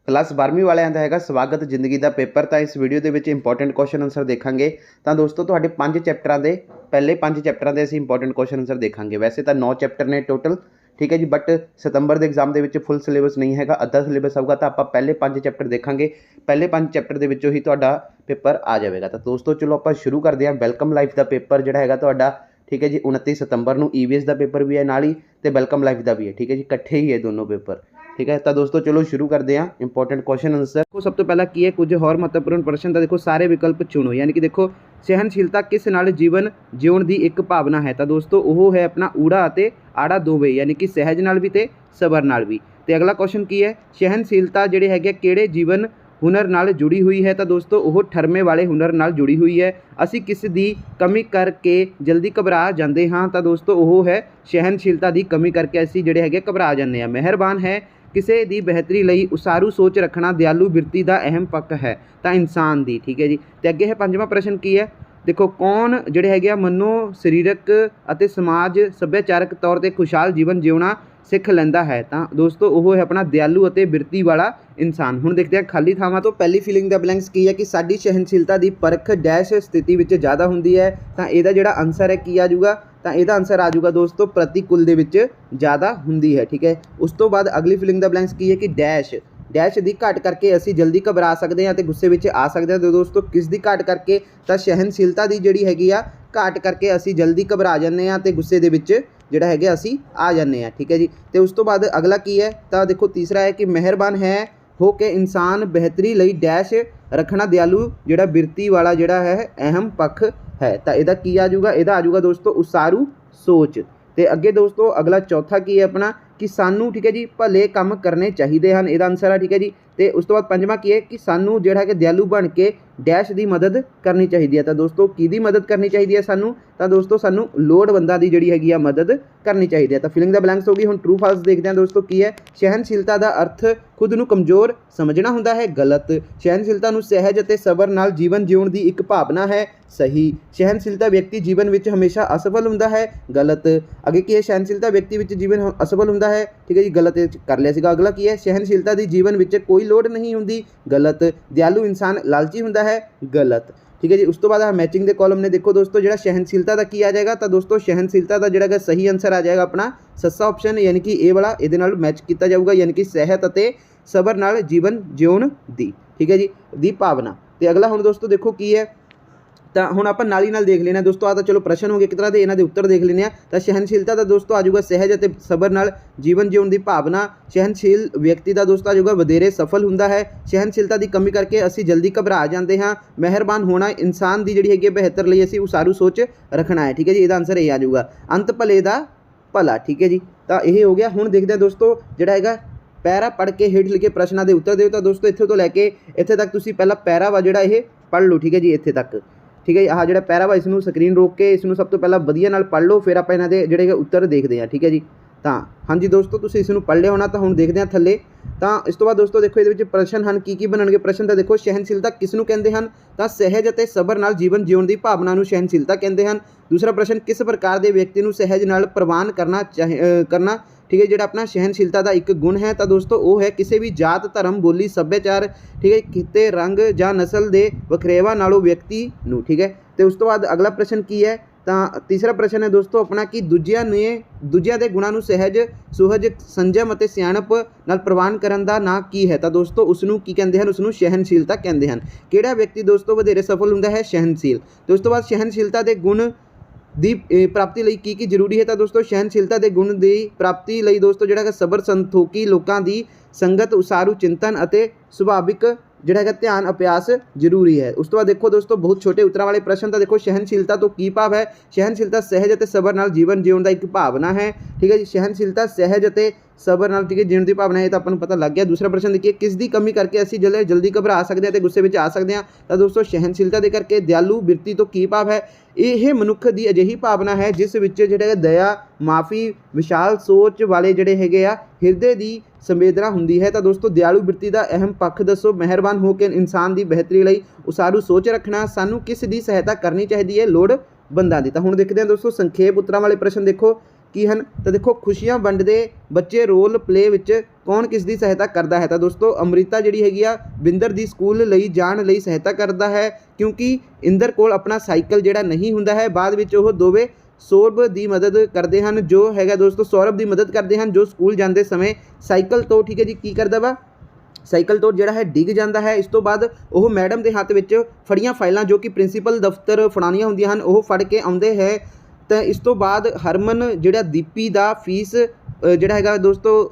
Class 12वीं वालिਆਂ ਦਾ ਹੈਗਾ ਸਵਾਗਤ ਜ਼ਿੰਦਗੀ ਦਾ ਪੇਪਰ। ਤਾਂ ਇਸ ਵੀਡੀਓ ਦੇ ਵਿੱਚ ਇੰਪੋਰਟੈਂਟ ਕੁਐਸਚਨ ਆਨਸਰ ਦੇਖਾਂਗੇ। ਤਾਂ ਦੋਸਤੋ ਤੁਹਾਡੇ 5 ਚੈਪਟਰਾਂ ਦੇ ਪਹਿਲੇ 5 ਚੈਪਟਰਾਂ ਦੇ ਅਸੀਂ ਇੰਪੋਰਟੈਂਟ ਕੁਐਸਚਨ ਆਨਸਰ ਦੇਖਾਂਗੇ। ਵੈਸੇ ਤਾਂ 9 ਚੈਪਟਰ ਨੇ ਟੋਟਲ, ठीक है जी, बट सितंबर के एग्जाम के फुल सिलेबस नहीं है, अद्धा सिलेबस आऊगा। तो आप पहले 5 चैप्टर देखा, पहले 5 चैप्टर के ही तुहाडा पेपर आ जाएगा। तो दोस्तों चलो आप शुरू करते हैं। वेलकम लाइफ का पेपर जोड़ा है तुहाडा, ठीक है जी, 29 सितंबर को EVS का पेपर भी है नाल ही, तो वेलकम लाइफ का भी है, ठीक है जी, इकट्ठे ही है दोनों पेपर, ठीक है। तो दोस्तों चलो शुरू करते हैं इंपॉर्टेंट क्वेश्चन आंसर। देखो सब तो पहला की है कुछ होर महत्वपूर्ण प्रश्न। तो देखो सारे विकल्प चुनो, यानी कि देखो सहनशीलता किस नाल जीवन जीवन की एक भावना है। तो दोस्तों वो है अपना ऊड़ा और आड़ा दोवे, यानी कि सहज नाल भी तो सबर नाल भी। तो अगला क्वेश्चन की है सहनशीलता जिहड़े है किहड़े जीवन हुनर नाल जुड़ी हुई है। तो दोस्तों वो ठरमे वाले हुनर नाल जुड़ी हुई है। असी किस दी कमी करके जल्दी घबरा जाते हाँ। तो दोस्तों वो है सहनशीलता की कमी करके असी जिहड़े है घबरा जाते हैं। मेहरबान है किसी की बेहतरी लई उसारू सोच रखना दयालु बिरती का अहम पक्ष है। तो इंसान दी, ठीक है जी। तो अगे है 5वां प्रश्न की है, देखो कौन जिहड़े है मनो सरीरक और समाज सभ्याचारक तौर पर खुशहाल जीवन जिउना सिख लैंदा है। तो दोस्तों वो है अपना दयालु और बिरती वाला इंसान। हुण देखते हैं खाली थावां तो पहली फिलिंग द ब्लैंक्स की है कि साडी सहनशीलता की परख डैश स्थिति में ज़्यादा होंदी है। तो इहदा जिहड़ा आंसर है की आ जाऊगा, तो यदा आंसर आ जाऊगा दोस्तों प्रतिकूल दे विच ज़्यादा होंदी है, ठीक है। उस तो बाद अगली फिलिंग द ब्लैंक्स की है कि डैश डैश की घट करके असी जल्दी घबरा सकते हैं तो गुस्से में आ सकते हैं। तो दोस्तों किस दी घट करके, तो सहनशीलता की जिहड़ी हैगी आ घट करके असी जल्दी घबरा जाते हैं तो गुस्से दे विच जिहड़ा है असी आ जाते हैं, ठीक है जी। तो उस तो बाद अगला की है, तो देखो तीसरा है कि मेहरबान है हो के इंसान बेहतरी लई डैश रखना दयालु जिहड़ा बिरती वाला जिहड़ा है अहम पक्ष है। तो यदा की आ जाऊगा, यदा आ जाऊगा दोस्तों उसारू सोच। तो अगे दोस्तों अगला चौथा की है अपना कि सानू, ठीक है जी, भले काम करने चाहिए हैं, यदा आंसर है, ठीक है जी। तो उस तो बाद 5वां की है कि सानू जिहड़ा है दयालु बन के डैश की मदद करनी चाहिए है। तो दोस्तों की मदद करनी चाहिए है सानू, तो दोस्तों सानू लोड़वंदा की जिहड़ी हैगी मदद करनी चाहिए है। तो फिलिंग द ब्लैंक्स होगी। हुण ट्रू फाल्स देखते हैं दोस्तों की है सहनशीलता का अर्थ खुद नू कमज़ोर समझना हुंदा है, गलत। सहनशीलता नू सहज और सबर नाल जीवन जीउण की एक भावना है, सही। सहनशीलता व्यक्ति जीवन में हमेशा असफल हुंदा है, गलत। अगे की है सहनशीलता व्यक्ति में जीवन असफल हुंदा है, ठीक है जी, गलत कर लिया सीगा। अगला की है सहनशीलता की जीवन में कोई लोड़ नहीं हुंदी, गलत। दयालु इंसान लालची हुंदा है, गलत, ठीक है जी। उस तो बाद मैचिंग के कॉलम ने देखो दोस्तों जो सहनशीलता का की आ जाएगा। तो दोस्तों सहनशीलता का जो सही आंसर आ जाएगा अपना सस्सा ऑप्शन, यानी कि ए वाला ये मैच किया जाऊगा, यानी कि सेहत और सबर नाल जीवन जीउण दी, ठीक है जी, दी भावना। तो अगला हुण दोस्तों देखो की है, तो हुण आपां नाल ही नाल देख लेना दोस्तों। आ तो चलो प्रश्न हो गए कितना दे, इन्हां दे उत्तर देख लेने। तो सहनशीलता का दोस्तों आ जाऊगा सहज और सबर नाल जीवन जीउण की भावना। सहनशील व्यक्ति का दोस्तों आ जाऊगा वधेरे सफल हुंदा है। सहनशीलता की कमी करके असी जल्दी घबरा जाते हैं। मेहरबान होना इंसान की जिहड़ी हैगी बेहतर लई असी उसारू सोच रखना है, ठीक है जी, इहदा आंसर ये आ जाऊगा अंत भले दा भला, ठीक है जी। तो यह हो गया। हुण देखते हैं दोस्तों जिहड़ा हैगा पैरा पढ़ के हेठ लिखे प्रश्नों के उत्तर दिओ। तो दोस्तों इत्थे तो लैके इत्थे तक तुसीं पहला पैरा वा जिहड़ा इह पढ़ लो, ठीक है जी, इत्थे तक, ठीक है। आह जिहड़ा पैरा वा इसनूं स्क्रीन रोक के इसनूं सब तो पहला वधिया नाल पढ़ लो, फिर आपां इन्हां दे जिहड़े उत्तर देखते हैं, ठीक है जी। तो हाँ जी दोस्तों तुसीं इसनूं पढ़ लिया होना। तो हुण देखते हैं थल्ले। तो इस तो बाद दोस्तों देखो इहदे विच प्रश्न हैं की बनणगे प्रश्न। तो देखो सहनशीलता किसनूं कहंदे हन, तो सहज और सबर नाल जीवन जीउण की भावना नूं सहनशीलता कहंदे हन। दूसरा प्रश्न किस प्रकार के व्यक्ति नूं सहज नाल प्रवान करना, ठीक है, जो अपना सहनशीलता का एक गुण है। तो दोस्तों वो है किसी भी जात धर्म बोली सभ्याचार, ठीक है, खिते रंग या नस्ल के वखरेवा नालों व्यक्ति नूं, ठीक है। तो उस तो बाद अगला प्रश्न की है, तो तीसरा प्रश्न है दोस्तों अपना कि दूजिया के गुणां नूं सहज सुहज संजम और सियाणप नाल प्रवान करन दा ना की है। तो दोस्तों उसनूं की कहंदे हन, उसनूं सहनशीलता कहंदे हन। किहड़ा व्यक्ति दोस्तों वधेरे सफल हुंदा है, सहनशील। तो उस तो बाद सहनशीलता के गुण ਦੀ प्राप्ति ਲਈ ਕੀ ਜ਼ਰੂਰੀ ਹੈ। ਤਾਂ ਦੋਸਤੋ सहनशीलता ਦੇ ਗੁਣ ਦੀ ਪ੍ਰਾਪਤੀ ਲਈ ਦੋਸਤੋ ਜਿਹੜਾ ਹੈ ਸਬਰ ਸੰਤੋਖੀ ਲੋਕਾਂ ਦੀ ਸੰਗਤ ਉਸਾਰੂ ਚਿੰਤਨ ਅਤੇ ਸੁਭਾਵਿਕ ਜਿਹੜਾ ਹੈ ਧਿਆਨ ਅਭਿਆਸ ਜ਼ਰੂਰੀ ਹੈ। ਉਸ ਤੋਂ ਬਾਅਦ ਦੇਖੋ ਦੋਸਤੋ ਬਹੁਤ ਛੋਟੇ ਉੱਤਰਾਂ ਵਾਲੇ ਪ੍ਰਸ਼ਨ। ਤਾਂ ਦੇਖੋ सहनशीलता ਤੋਂ ਕੀ ਭਾਵ ਹੈ, सहनशीलता सहज ਅਤੇ ਸਬਰ ਨਾਲ ਜੀਵਨ ਜਿਉਣ ਦਾ ਇੱਕ ਭਾਵਨਾ ਹੈ, ठीक है जी। सहनशीलता सहज ਅਤੇ सबर नाल, ठीक है, जीवन की भावना है, तो अपन पता लग गया। दूसरा प्रश्न देखिए किस दी कमी करके असी जल्दी घबरा सकते हैं तो गुस्से में आ सकते हैं। तो दोस्तों सहनशीलता के करके दयालु बिरती तो की भाव है, यह मनुख की अजिही भावना है जिस विच जिहड़ा दया माफ़ी विशाल सोच वाले जिहड़े हैगे आ हिरदे की संवेदना हुंदी है। तो दोस्तों दयालु बिरती का अहम पक्ष दसो। मेहरबान हो के इंसान की बेहतरी लई उसारू सोच रखना। सानू किस दी सहायता करनी चाहिए है, लोड़ बंदा दी। तो हुण देखते हैं दोस्तों संखेप उत्तरां वाले प्रश्न। देखो ਕੀ ਹਨ। ਤਾਂ ਦੇਖੋ ਖੁਸ਼ੀਆਂ ਵੰਡਦੇ ਬੱਚੇ ਰੋਲ ਪਲੇ ਵਿੱਚ ਕੌਣ ਕਿਸ ਦੀ ਸਹਾਇਤਾ ਕਰਦਾ ਹੈ। ਤਾਂ ਦੋਸਤੋ ਅਮ੍ਰਿਤਾ ਜਿਹੜੀ ਹੈਗੀ ਆ ਬਿੰਦਰ ਦੀ ਸਕੂਲ ਲਈ ਜਾਣ ਲਈ ਸਹਾਇਤਾ ਕਰਦਾ ਹੈ, ਕਿਉਂਕਿ ਇੰਦਰ ਕੋਲ ਆਪਣਾ ਸਾਈਕਲ ਜਿਹੜਾ ਨਹੀਂ ਹੁੰਦਾ ਹੈ। ਬਾਅਦ ਵਿੱਚ ਉਹ ਦੋਵੇਂ ਸੌਰਭ ਦੀ ਮਦਦ ਕਰਦੇ ਹਨ, ਜੋ ਹੈਗਾ ਦੋਸਤੋ ਸੌਰਭ ਦੀ ਮਦਦ ਕਰਦੇ ਹਨ, ਜੋ ਸਕੂਲ ਜਾਂਦੇ ਸਮੇਂ ਸਾਈਕਲ ਤੋਂ ਠੀਕ ਹੈ ਜੀ ਕੀ ਕਰਦਾ ਵਾ, ਸਾਈਕਲ ਤੋਂ ਜਿਹੜਾ ਹੈ ਡਿੱਗ ਜਾਂਦਾ ਹੈ। ਇਸ ਤੋਂ ਬਾਅਦ ਉਹ ਮੈਡਮ ਦੇ ਹੱਥ ਵਿੱਚ ਫੜੀਆਂ ਫਾਈਲਾਂ ਜੋ ਕਿ ਪ੍ਰਿੰਸੀਪਲ ਦਫ਼ਤਰ ਫੜਾਉਣੀਆਂ ਹੁੰਦੀਆਂ ਹਨ ਉਹ ਫੜ ਕੇ ਆਉਂਦੇ ਹੈ। ਤਾਂ ਇਸ ਤੋਂ ਬਾਅਦ ਹਰਮਨ ਜਿਹੜਾ ਦੀਪੀ ਦਾ ਫੀਸ ਜਿਹੜਾ ਹੈਗਾ ਦੋਸਤੋ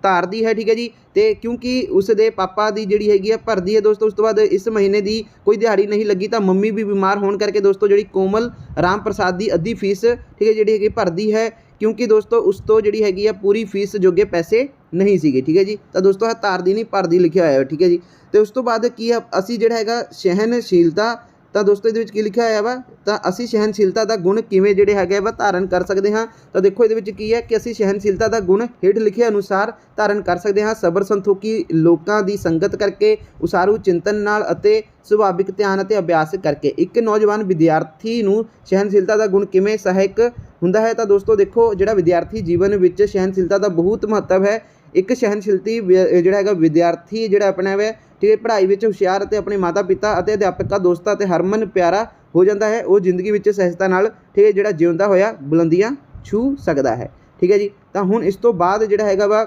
ਧਾਰਦੀ ਹੈ, ਠੀਕ ਹੈ ਜੀ, ਤੇ ਕਿਉਂਕਿ ਉਸ ਦੇ ਪਾਪਾ ਦੀ ਜਿਹੜੀ ਹੈਗੀ ਆ ਭਰਦੀ ਹੈ ਦੋਸਤੋ। ਉਸ ਤੋਂ ਬਾਅਦ ਇਸ ਮਹੀਨੇ ਦੀ ਕੋਈ ਦਿਹਾੜੀ ਨਹੀਂ ਲੱਗੀ ਤਾਂ ਮੰਮੀ ਵੀ ਬਿਮਾਰ ਹੋਣ ਕਰਕੇ ਦੋਸਤੋ ਜਿਹੜੀ ਕੋਮਲ ਰਾਮ ਪ੍ਰਸਾਦ ਦੀ ਅੱਧੀ ਫੀਸ ਠੀਕ ਹੈ ਜਿਹੜੀ ਹੈਗੀ ਭਰਦੀ ਹੈ, ਕਿਉਂਕਿ ਦੋਸਤੋ ਉਸ ਤੋਂ ਜਿਹੜੀ ਹੈਗੀ ਆ ਪੂਰੀ ਫੀਸ ਜੋਗੇ ਪੈਸੇ ਨਹੀਂ ਸੀਗੇ, ਠੀਕ ਹੈ ਜੀ। ਤਾਂ ਦੋਸਤੋ ਧਾਰਦੀ ਨਹੀਂ ਭਰਦੀ ਲਿਖਿਆ ਹੋਇਆ, ਠੀਕ ਹੈ ਜੀ। ਤੇ ਉਸ ਤੋਂ ਬਾਅਦ ਕੀ ਆ, ਅਸੀਂ ਜਿਹੜਾ ਹੈਗਾ ਸਹਿਨਸ਼ੀਲਤਾ, ਤਾਂ ਦੋਸਤੋ ਇਹਦੇ ਵਿੱਚ ਕੀ ਲਿਖਿਆ ਹੋਇਆ ਵਾ, ਤਾਂ ਅਸੀਂ ਸਹਿਨਸ਼ੀਲਤਾ ਦਾ ਗੁਣ ਕਿਵੇਂ ਜਿਹੜੇ ਹੈਗੇ ਵਾ ਧਾਰਨ ਕਰ ਸਕਦੇ ਹਾਂ। ਤਾਂ ਦੇਖੋ ਇਹਦੇ ਵਿੱਚ ਕੀ ਹੈ ਕਿ ਅਸੀਂ ਸਹਿਨਸ਼ੀਲਤਾ ਦਾ ਗੁਣ ਹੇਠ ਲਿਖੇ ਅਨੁਸਾਰ ਧਾਰਨ ਕਰ ਸਕਦੇ ਹਾਂ। ਸਬਰ ਸੰਤੋਖੀ ਲੋਕਾਂ ਦੀ ਸੰਗਤ ਕਰਕੇ, ਉਸਾਰੂ ਚਿੰਤਨ ਨਾਲ ਅਤੇ ਸੁਭਾਵਿਕ ਧਿਆਨ ਅਤੇ ਅਭਿਆਸ ਕਰਕੇ। ਇੱਕ ਨੌਜਵਾਨ ਵਿਦਿਆਰਥੀ ਨੂੰ ਸਹਿਨਸ਼ੀਲਤਾ ਦਾ ਗੁਣ ਕਿਵੇਂ ਸਹਾਇਕ ਹੁੰਦਾ ਹੈ। ਤਾਂ ਦੋਸਤੋ ਦੇਖੋ ਜਿਹੜਾ ਵਿਦਿਆਰਥੀ ਜੀਵਨ ਵਿੱਚ ਸਹਿਨਸ਼ੀਲਤਾ ਦਾ ਬਹੁਤ ਮਹੱਤਵ ਹੈ। ਇੱਕ ਸਹਿਨਸ਼ੀਲਤੀ ਜਿਹੜਾ ਹੈਗਾ ਵਿਦਿਆਰਥੀ ਜਿਹੜਾ ਆਪਣਾ ਵਾ ਠੀਕ ਹੈ ਪੜ੍ਹਾਈ ਵਿੱਚ ਹੁਸ਼ਿਆਰ ਅਤੇ ਆਪਣੇ ਮਾਤਾ ਪਿਤਾ ਅਤੇ ਅਧਿਆਪਕਾਂ ਦੋਸਤਾਂ ਅਤੇ ਹਰਮਨ ਪਿਆਰਾ ਹੋ ਜਾਂਦਾ ਹੈ। ਉਹ ਜ਼ਿੰਦਗੀ ਵਿੱਚ ਸਹਿਜਤਾ ਨਾਲ ਠੀਕ ਹੈ ਜਿਹੜਾ ਜਿਉਂਦਾ ਹੋਇਆ ਬੁਲੰਦੀਆਂ ਛੂਹ ਸਕਦਾ ਹੈ, ਠੀਕ ਹੈ ਜੀ। ਤਾਂ ਹੁਣ ਇਸ ਤੋਂ ਬਾਅਦ ਜਿਹੜਾ ਹੈਗਾ ਵਾ,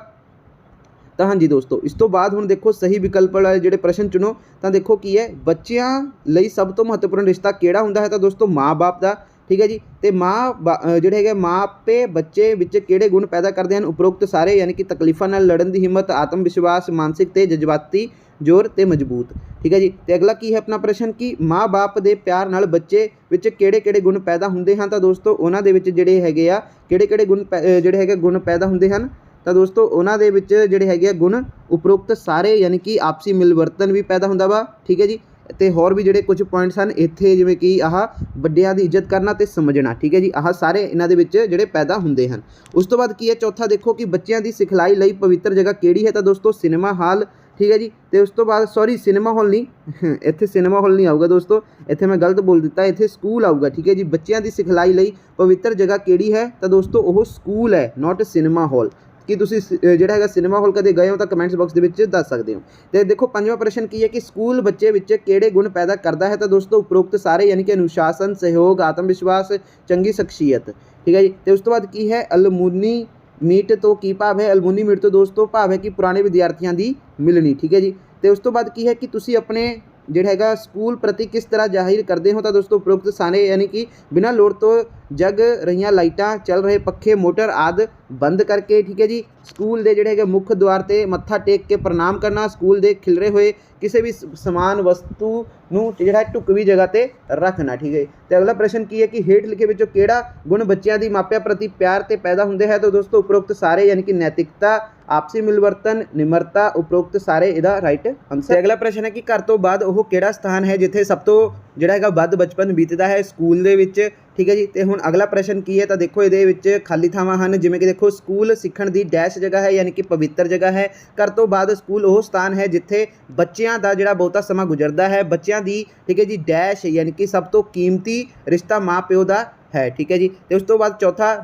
ਤਾਂ ਹਾਂਜੀ ਦੋਸਤੋ ਇਸ ਤੋਂ ਬਾਅਦ ਹੁਣ ਦੇਖੋ ਸਹੀ ਵਿਕਲਪ ਵਾਲੇ ਜਿਹੜੇ ਪ੍ਰਸ਼ਨ ਚੁਣੋ। ਤਾਂ ਦੇਖੋ ਕੀ ਹੈ, ਬੱਚਿਆਂ ਲਈ ਸਭ ਤੋਂ ਮਹੱਤਵਪੂਰਨ ਰਿਸ਼ਤਾ ਕਿਹੜਾ ਹੁੰਦਾ ਹੈ। ਤਾਂ ਦੋਸਤੋ ਮਾਂ ਬਾਪ ਦਾ, ਠੀਕ ਹੈ ਜੀ। ਤੇ ਜਿਹੜੇ ਹੈਗੇ ਮਾਪੇ ਬੱਚੇ ਵਿੱਚ ਕਿਹੜੇ ਗੁਣ ਪੈਦਾ ਕਰਦੇ ਹਨ। ਉਪਰੋਕਤ ਸਾਰੇ, ਯਾਨੀ ਕਿ ਤਕਲੀਫਾਂ ਨਾਲ ਲੜਨ ਦੀ ਹਿੰਮਤ, ਆਤਮ ਵਿਸ਼ਵਾਸ, ਮਾਨਸਿਕ ਤੇ ਜਜ਼ਬਾਤੀ ਜ਼ੋਰ ਤੇ ਮਜ਼ਬੂਤ, ਠੀਕ ਹੈ ਜੀ। ਤੇ ਅਗਲਾ ਕੀ ਹੈ ਆਪਣਾ ਪ੍ਰਸ਼ਨ ਕਿ ਮਾਂ ਬਾਪ ਦੇ ਪਿਆਰ ਨਾਲ ਬੱਚੇ ਵਿੱਚ ਕਿਹੜੇ ਕਿਹੜੇ ਗੁਣ ਪੈਦਾ ਹੁੰਦੇ ਹਨ। ਤਾਂ ਦੋਸਤੋ ਉਹਨਾਂ ਦੇ ਵਿੱਚ ਜਿਹੜੇ ਹੈਗੇ ਆ ਕਿਹੜੇ ਕਿਹੜੇ ਗੁਣ ਜਿਹੜੇ ਹੈਗੇ ਗੁਣ ਪੈਦਾ ਹੁੰਦੇ ਹਨ। ਤਾਂ ਦੋਸਤੋ ਉਹਨਾਂ ਦੇ ਵਿੱਚ ਜਿਹੜੇ ਹੈਗੇ ਆ ਗੁਣ ਉਪਰੋਕਤ ਸਾਰੇ, ਯਾਨੀ ਕਿ ਆਪਸੀ ਮਿਲਵਰਤਨ ਵੀ ਪੈਦਾ ਹੁੰਦਾ ਵਾ, ਠੀਕ ਹੈ ਜੀ। ਤੇ ਹੋਰ ਵੀ ਜਿਹੜੇ ਕੁਝ ਪੁਆਇੰਟਸ ਹਨ ਇੱਥੇ, ਜਿਵੇਂ ਕਿ ਆਹ ਵੱਡਿਆਂ ਦੀ ਇੱਜ਼ਤ ਕਰਨਾ ਤੇ ਸਮਝਣਾ, ਠੀਕ ਹੈ ਜੀ। ਆਹ ਸਾਰੇ ਇਹਨਾਂ ਦੇ ਵਿੱਚ ਜਿਹੜੇ ਪੈਦਾ ਹੁੰਦੇ ਹਨ। ਉਸ ਤੋਂ ਬਾਅਦ ਕੀ ਹੈ ਚੌਥਾ, ਦੇਖੋ ਕਿ ਬੱਚਿਆਂ ਦੀ ਸਿਖਲਾਈ ਲਈ ਪਵਿੱਤਰ ਜਗ੍ਹਾ ਕਿਹੜੀ ਹੈ। ਤਾਂ ਦੋਸਤੋ ਸਿਨੇਮਾ ਹਾਲ, ਠੀਕ ਹੈ ਜੀ। ਤੇ ਉਸ ਤੋਂ ਬਾਅਦ ਸਿਨੇਮਾ ਹਾਲ ਨਹੀਂ ਇੱਥੇ ਸਿਨੇਮਾ ਹਾਲ ਨਹੀਂ ਆਊਗਾ ਦੋਸਤੋ, ਇੱਥੇ ਮੈਂ ਗਲਤ ਬੋਲ ਦਿੱਤਾ, ਇੱਥੇ ਸਕੂਲ ਆਊਗਾ, ਠੀਕ ਹੈ ਜੀ। ਬੱਚਿਆਂ ਦੀ ਸਿਖਲਾਈ ਲਈ ਪਵਿੱਤਰ ਜਗ੍ਹਾ ਕਿਹੜੀ ਹੈ। ਤਾਂ ਦੋਸਤੋ ਉਹ ਸਕੂਲ ਹੈ, ਨਾਟ ਸਿਨੇਮਾ ਹਾਲ। ਕਿ ਤੁਸੀਂ ਜਿਹੜਾ ਹੈਗਾ ਸਿਨੇਮਾ ਹਾਲ ਕਦੇ ਗਏ ਹੋ ਤਾਂ ਕਮੈਂਟਸ ਬਾਕਸ ਦੇ ਵਿੱਚ ਦੱਸ ਸਕਦੇ ਹੋ। ਤੇ ਦੇਖੋ ਪੰਜਵਾਂ ਪ੍ਰਸ਼ਨ ਕੀ ਹੈ ਕਿ ਸਕੂਲ ਬੱਚੇ ਵਿੱਚ ਕਿਹੜੇ ਗੁਣ ਪੈਦਾ ਕਰਦਾ ਹੈ। ਤਾਂ ਦੋਸਤੋ ਉਪਰੋਕਤ ਸਾਰੇ, ਯਾਨੀ ਕਿ ਅਨੁਸ਼ਾਸਨ, ਸਹਿਯੋਗ, ਆਤਮ ਵਿਸ਼ਵਾਸ, ਚੰਗੀ ਸ਼ਖਸੀਅਤ, ਠੀਕ ਹੈ ਜੀ। ਤੇ ਉਸ ਤੋਂ ਬਾਅਦ ਕੀ ਹੈ, ਅਲਮੂਨੀ ਮੀਟ ਤੋਂ ਕੀ ਭਾਵ ਹੈ। ਅਲਮੂਨੀ ਮੀਟ ਤੋਂ ਦੋਸਤੋ ਭਾਵ ਹੈ ਕਿ ਪੁਰਾਣੇ ਵਿਦਿਆਰਥੀਆਂ ਦੀ ਮਿਲਣੀ, ਠੀਕ ਹੈ ਜੀ। ਤੇ ਉਸ ਤੋਂ ਬਾਅਦ ਕੀ ਹੈ ਕਿ ਤੁਸੀਂ ਆਪਣੇ ਜਿਹੜਾ ਹੈਗਾ ਸਕੂਲ ਪ੍ਰਤੀ ਕਿਸ ਤਰ੍ਹਾਂ ਜ਼ਾਹਿਰ ਕਰਦੇ ਹੋ। ਤਾਂ ਦੋਸਤੋ ਉਪਰੋਕਤ ਸਾਰੇ, ਯਾਨੀ ਕਿ ਬਿਨਾਂ ਲੋੜ ਤੋਂ ਜਗ ਰਹੀਆਂ ਲਾਈਟਾਂ, ਚੱਲ ਰਹੇ ਪੱਖੇ, ਮੋਟਰ ਆਦਿ ਬੰਦ ਕਰਕੇ, ਠੀਕ ਹੈ ਜੀ। ਸਕੂਲ ਦੇ ਜਿਹੜੇ ਹੈਗੇ ਮੁੱਖ ਦੁਆਰ 'ਤੇ ਮੱਥਾ ਟੇਕ ਕੇ ਪ੍ਰਣਾਮ ਕਰਨਾ। ਸਕੂਲ ਦੇ ਖਿਲਰੇ ਹੋਏ ਕਿਸੇ ਵੀ ਸਮਾਨ ਵਸਤੂ ਨੂੰ ਜਿਹੜਾ ਢੁਕਵੀਂ ਜਗ੍ਹਾ 'ਤੇ ਰੱਖਣਾ, ਠੀਕ ਹੈ। ਤੇ ਅਗਲਾ ਪ੍ਰਸ਼ਨ ਕੀ ਹੈ ਕਿ ਹੇਠ ਲਿਖੇ ਵਿੱਚੋਂ ਕਿਹੜਾ ਗੁਣ ਬੱਚਿਆਂ ਦੀ ਮਾਪਿਆਂ ਪ੍ਰਤੀ ਪਿਆਰ ਤੇ ਪੈਦਾ ਹੁੰਦੇ ਹੈ। ਤਾਂ ਦੋਸਤੋ ਉਪਰੋਕਤ ਸਾਰੇ, ਯਾਨੀ ਕਿ ਨੈਤਿਕਤਾ, ਆਪਸੀ ਮਿਲਵਰਤਨ, ਨਿਮਰਤਾ, ਉਪਰੋਕਤ ਸਾਰੇ ਇਹਦਾ ਰਾਈਟ ਆਨਸਰ। ਤੇ ਅਗਲਾ ਪ੍ਰਸ਼ਨ ਹੈ ਕਿ ਘਰ ਤੋਂ ਬਾਅਦ ਉਹ ਕਿਹੜਾ ਸਥਾਨ ਹੈ ਜਿੱਥੇ ਸਭ ਤੋਂ ਜਿਹੜਾ ਹੈਗਾ ਵੱਧ ਬਚਪਨ ਬੀਤਦਾ ਹੈ। ਸਕੂਲ ਦੇ ਵਿੱਚ, ਠੀਕ ਹੈ ਜੀ। ਤੇ ਹੁਣ ਅਗਲਾ ਪ੍ਰਸ਼ਨ ਕੀ ਹੈ। ਤਾਂ ਦੇਖੋ ਇਹਦੇ ਵਿੱਚ ਖਾਲੀ ਥਾਵਾਂ ਹਨ, ਜਿਵੇਂ ਕਿ ਦੇਖੋ ਸਕੂਲ ਸਿੱਖਣ ਦੀ ਡੈਸ਼ ਜਗ੍ਹਾ ਹੈ, ਯਾਨੀ ਕਿ ਪਵਿੱਤਰ ਜਗ੍ਹਾ ਹੈ। ਘਰ ਤੋਂ ਬਾਅਦ ਸਕੂਲ ਉਹ ਸਥਾਨ ਹੈ ਜਿੱਥੇ ਬੱਚਿਆਂ ਦਾ ਜਿਹੜਾ ਬਹੁਤਾ ਸਮਾਂ ਗੁਜ਼ਰਦਾ ਹੈ। ਬੱਚਿਆਂ ਦੀ, ਠੀਕ ਹੈ ਜੀ, ਡੈਸ਼, ਯਾਨੀ ਕਿ ਸਭ ਤੋਂ ਕੀਮਤੀ ਰਿਸ਼ਤਾ ਮਾਂ ਪਿਓ ਦਾ ਹੈ, ਠੀਕ ਹੈ ਜੀ। ਤੇ ਉਸ ਤੋਂ ਬਾਅਦ ਚੌਥਾ,